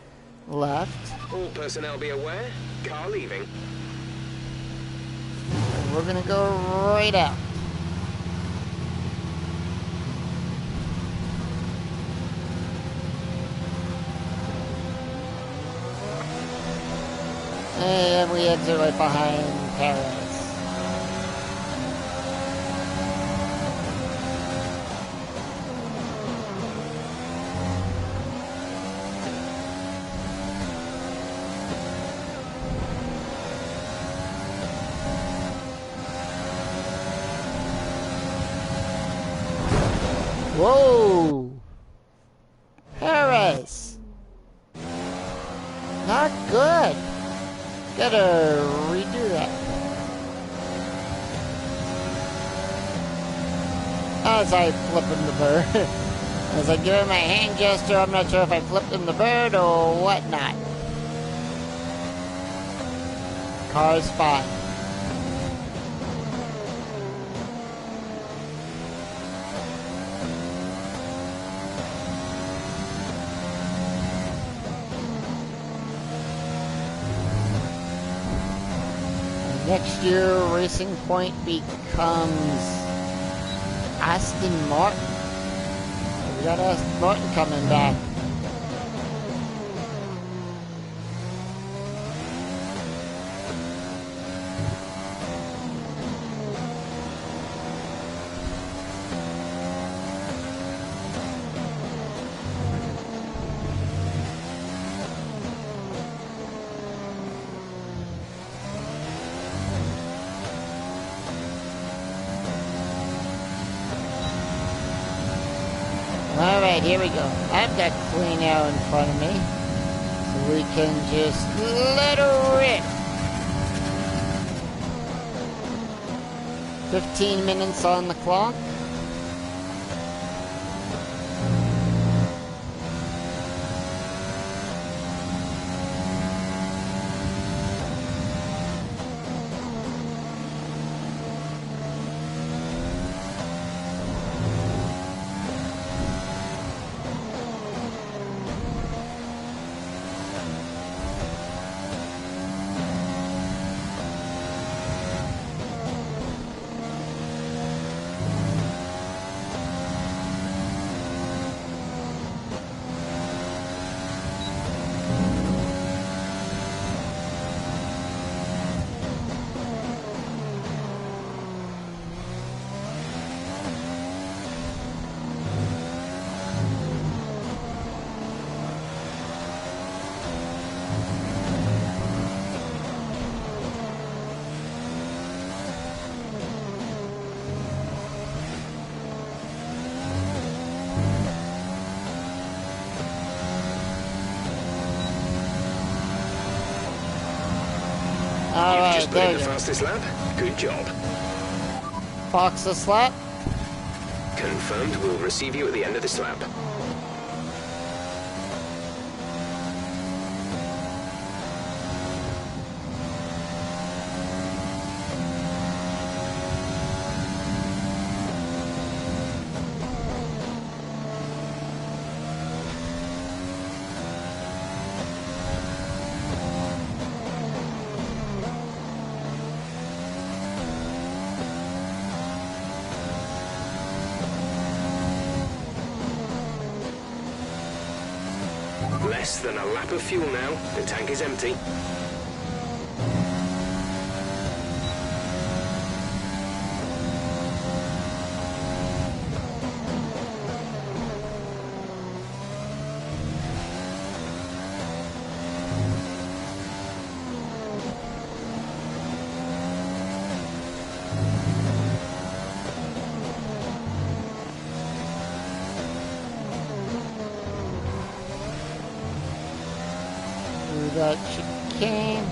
left. All personnel be aware, car leaving. And we're going to go right out. And we exit right behind Paris. Whoa! Paris! Not good. Gotta redo that. As I flip him the bird. As I give him my hand gesture, I'm not sure if I flipped him the bird or whatnot. Car's fine. Next year, Racing Point becomes Aston Martin. We got Aston Martin coming back. Alright, here we go. I've got Clean Air in front of me. So we can just let her rip. 15 minutes on the clock. You've just put in the go. fastest lap. Good job. Fastest lap. Confirmed. We'll receive you at the end of this lap. Less than a lap of fuel now. The tank is empty. That chicane.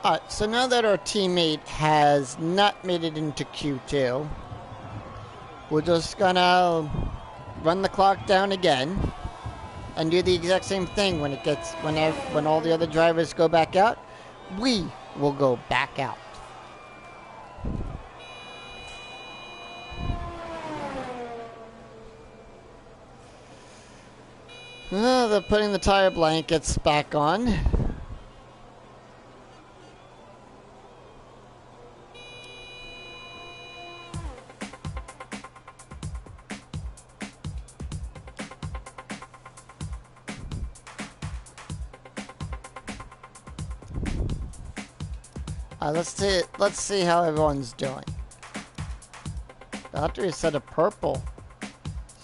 Alright, so now that our teammate has not made it into Q2, we're just gonna run the clock down again and do the exact same thing when it gets when all the other drivers go back out, we will go back out. They're putting the tire blankets back on. Let's see how everyone's doing. After he said a purple,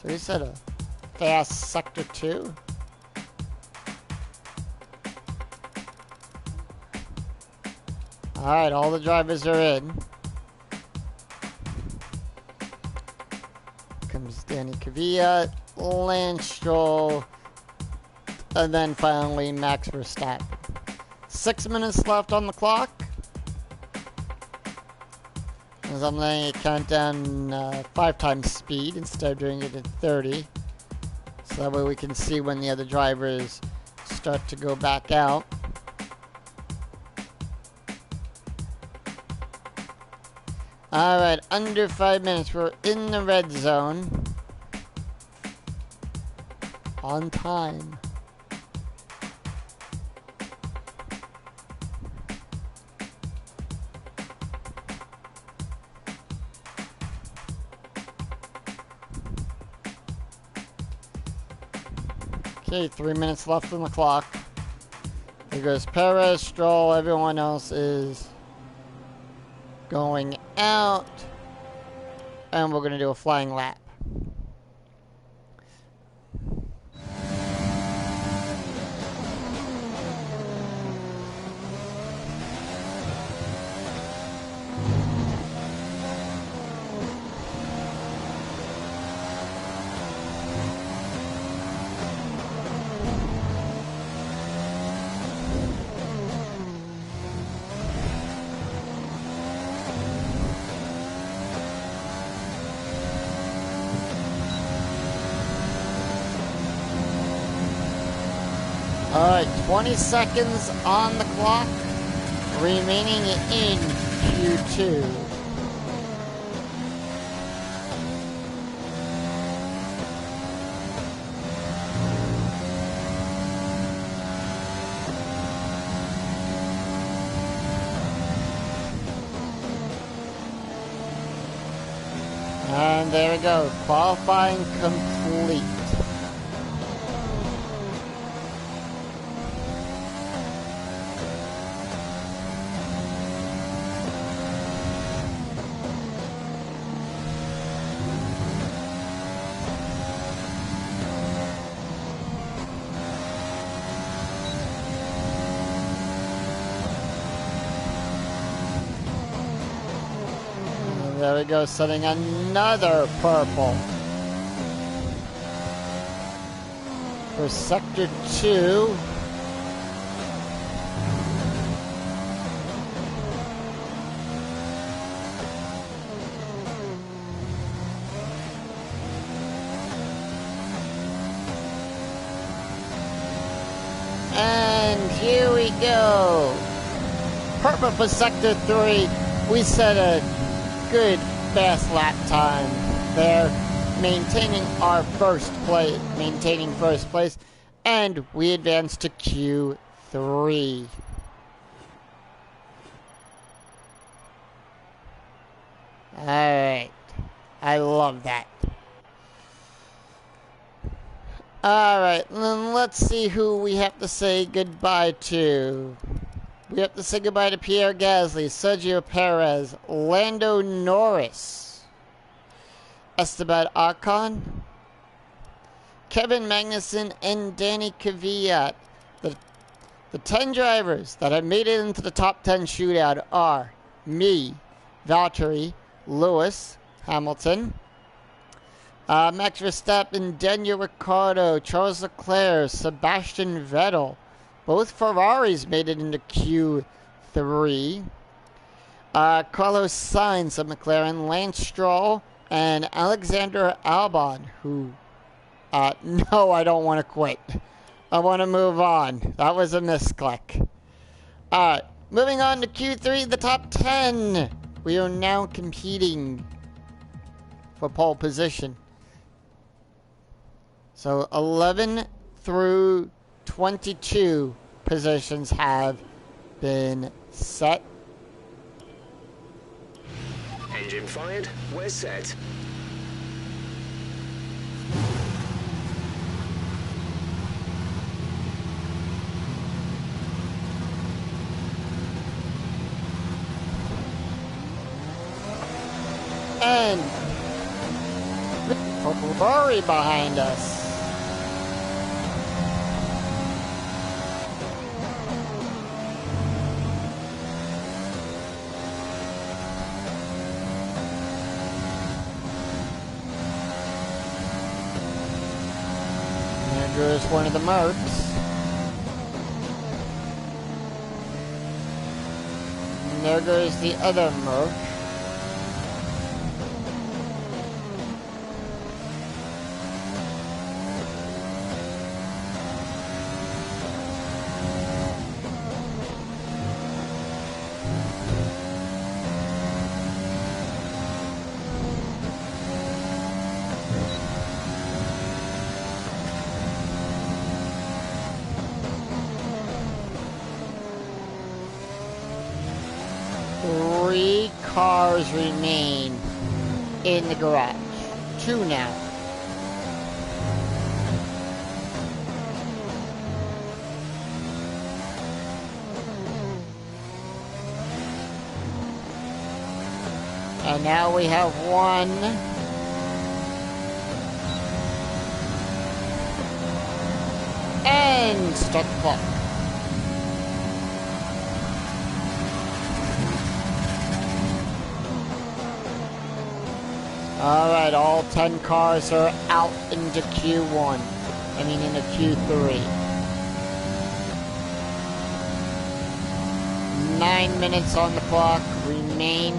so he said a fast sector 2. All right, all the drivers are in. Comes Danny Cavilla, Lance Stroll, and then finally Max Verstappen. 6 minutes left on the clock. As I'm letting it count down 5 times speed instead of doing it at 30. So that way we can see when the other drivers start to go back out. Alright, under 5 minutes. We're in the red zone. On time. Okay, 3 minutes left on the clock. There goes Perez, Stroll, everyone else is going out. And we're going to do a flying lap. Alright, 20 seconds on the clock, remaining in Q2. And there we go, qualifying complete. There we go, setting another purple for Sector 2. And here we go. Perfect for Sector 3. We set a good fast lap time there, maintaining first place, and we advance to Q3. Alright. I love that. Alright, then let's see who we have to say goodbye to. We have to say goodbye to Pierre Gasly, Sergio Perez, Lando Norris, Esteban Ocon, Kevin Magnussen, and Danny Kvyat. The 10 drivers that have made it into the top 10 shootout are me, Valtteri, Lewis, Hamilton, Max Verstappen, Daniel Ricciardo, Charles Leclerc, Sebastian Vettel. Both Ferraris made it into Q3. Carlos Sainz of McLaren, Lance Stroll, and Alexander Albon, who... no, I don't want to quit. I want to move on. That was a misclick. Alright, moving on to Q3, the top 10. We are now competing for pole position. So 11 through 22 positions have been set. Engine fired, we're set. And Ferrari behind us. There goes one of the Mercs. And there goes the other Merc. Three cars remain in the garage. Two now. And now we have one. And start the clock. Alright, all 10 cars are out into Q1. I mean into Q3. 9 minutes on the clock remain.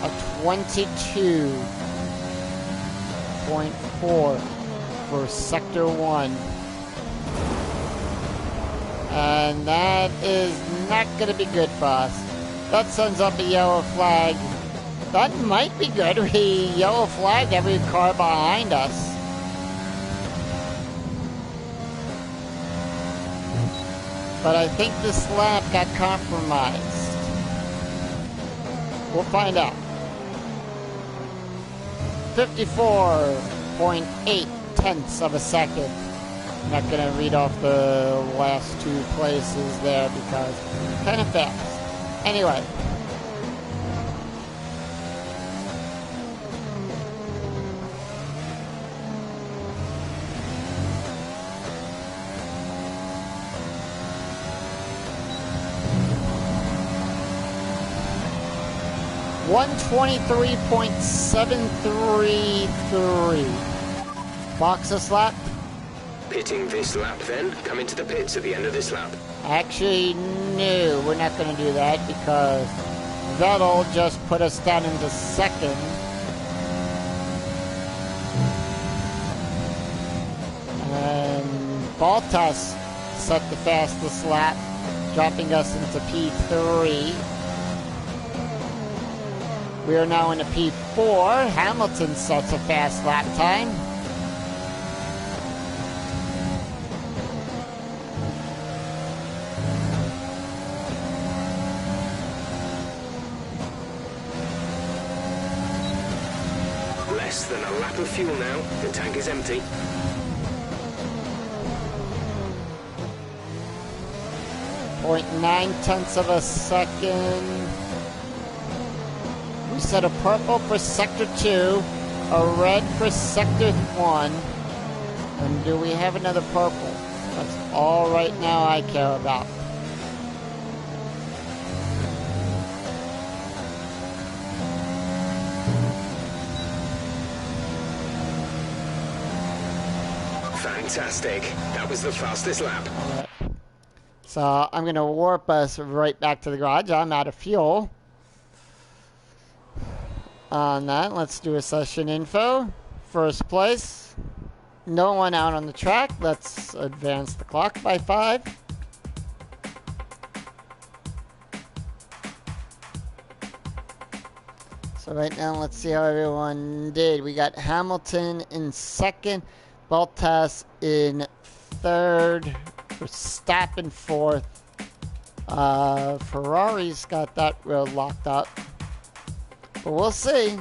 A 22.4 for Sector 1. And that is not going to be good for us. That sends up a yellow flag. That might be good. We yellow flagged every car behind us. But I think this lap got compromised. We'll find out. 54.8 tenths of a second. I'm not going to read off the last two places there because kind of fast. Anyway. .123.733. Box this lap. Pitting this lap then? Come into the pits at the end of this lap. Actually, no, we're not going to do that because Vettel just put us down into second. And Bottas set the fastest lap, dropping us into P3. We are now in a P4. Hamilton sets a fast lap time. Less than a lap of fuel now. The tank is empty. .9 of a second. We set a purple for Sector 2, a red for Sector 1. And do we have another purple? That's all right now I care about. Fantastic. That was the fastest lap. All right. So I'm going to warp us right back to the garage. I'm out of fuel. On that, let's do a session info. First place. No one out on the track. Let's advance the clock by 5. So right now, let's see how everyone did. We got Hamilton in second, Bottas in third, Verstappen fourth. Ferrari's got that road locked up. But we'll see.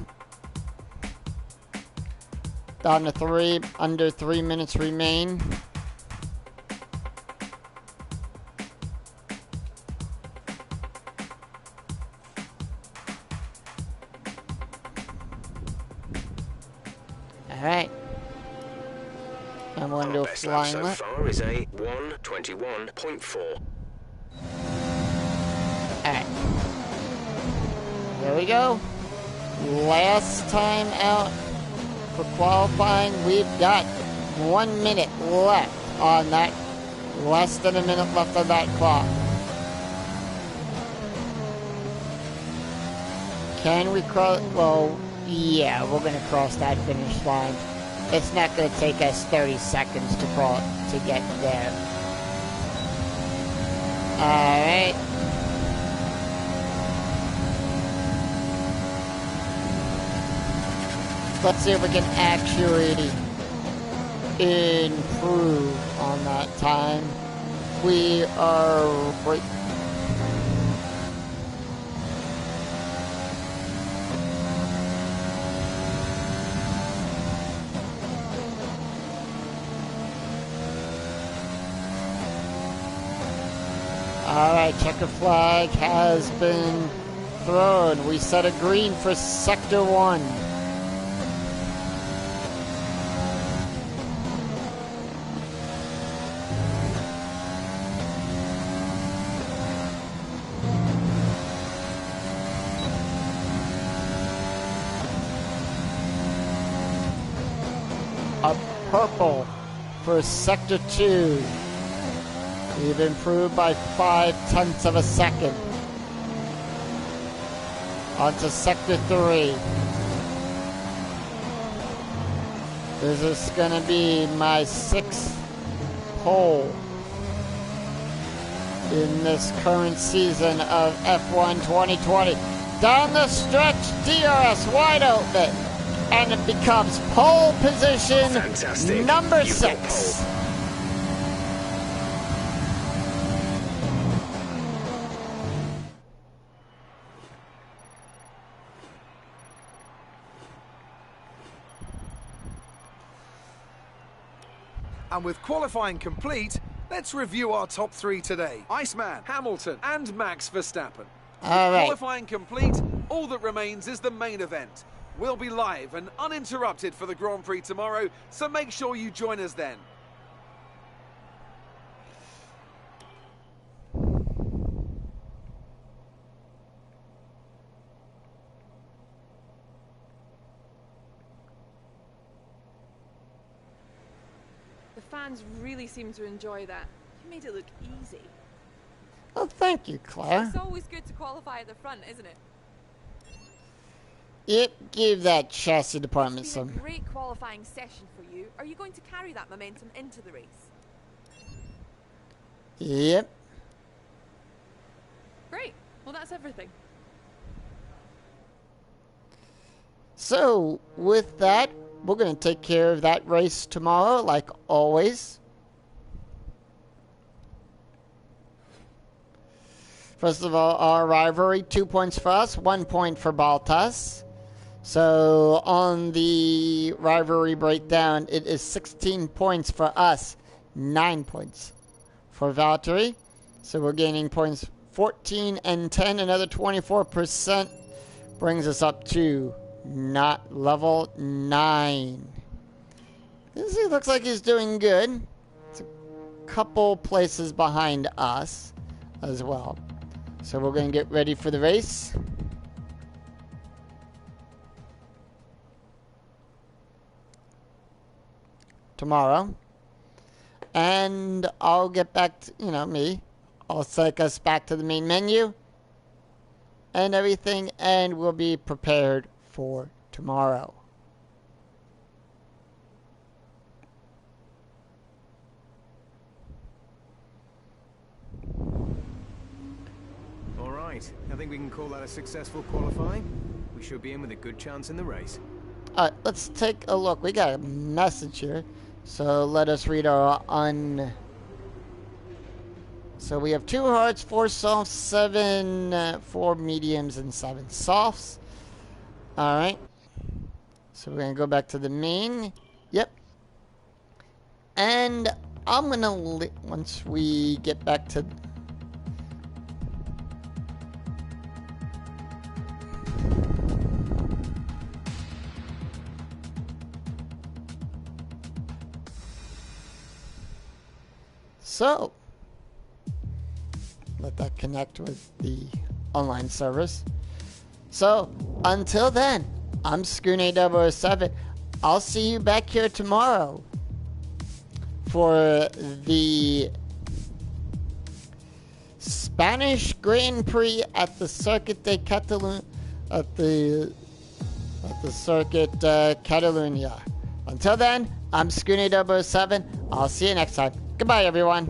Down to 3, under 3 minutes remain. Alright. I'm going to do a Best lap flying so lap. far is a 1:21.4. Alright. There we go. Last time out for qualifying. We've got 1 minute left on that. Less than a minute left on that clock. Can we cross? Well, yeah, we're going to cross that finish line. It's not going to take us 30 seconds to cross to get there. Alright. Let's see if we can actually improve on that time. We are right. Alright, checker flag has been thrown. We set a green for Sector 1. A purple for Sector 2. We've improved by 0.5 of a second. On to Sector 3. This is going to be my 6th pole in this current season of F1 2020. Down the stretch, DRS wide open. And it becomes pole position Fantastic. number You've got 6. pole. And with qualifying complete, let's review our top 3 today. Iceman, Hamilton, and Max Verstappen. All right. Qualifying complete, all that remains is the main event. We'll be live and uninterrupted for the Grand Prix tomorrow, so make sure you join us then. The fans really seem to enjoy that. You made it look easy. Oh, thank you, Claire. It's always good to qualify at the front, isn't it? Yep, give that chassis department It's been some. a great qualifying session for you. Are you going to carry that momentum into the race? Yep. Great. Well, that's everything. So, with that, we're going to take care of that race tomorrow, like always. First of all, our rivalry, 2 points for us, 1 point for Baltas. So, on the rivalry breakdown, it is 16 points for us, 9 points for Valtteri. So, we're gaining points 14 and 10, another 24% brings us up to not level 9. He looks like he's doing good. It's a couple places behind us as well. So we're going to get ready for the race. Tomorrow. And I'll get back to, I'll take us back to the main menu and everything, and we'll be prepared for tomorrow. All right, I think we can call that a successful qualifying. We should be in with a good chance in the race. Alright, let's take a look. We got a message here. So let us read our So we have 2 hearts, 4 softs, 7 4 mediums, and 7 softs. Alright. So we're going to go back to the main. Yep. And I'm going to, once we get back to... So, let that connect with the online service. So, until then, I'm Skooney007. I'll see you back here tomorrow for the Spanish Grand Prix at the Circuit de Catalunya, at the Circuit Catalunya. Until then, I'm Skooney007. I'll see you next time. Goodbye, everyone.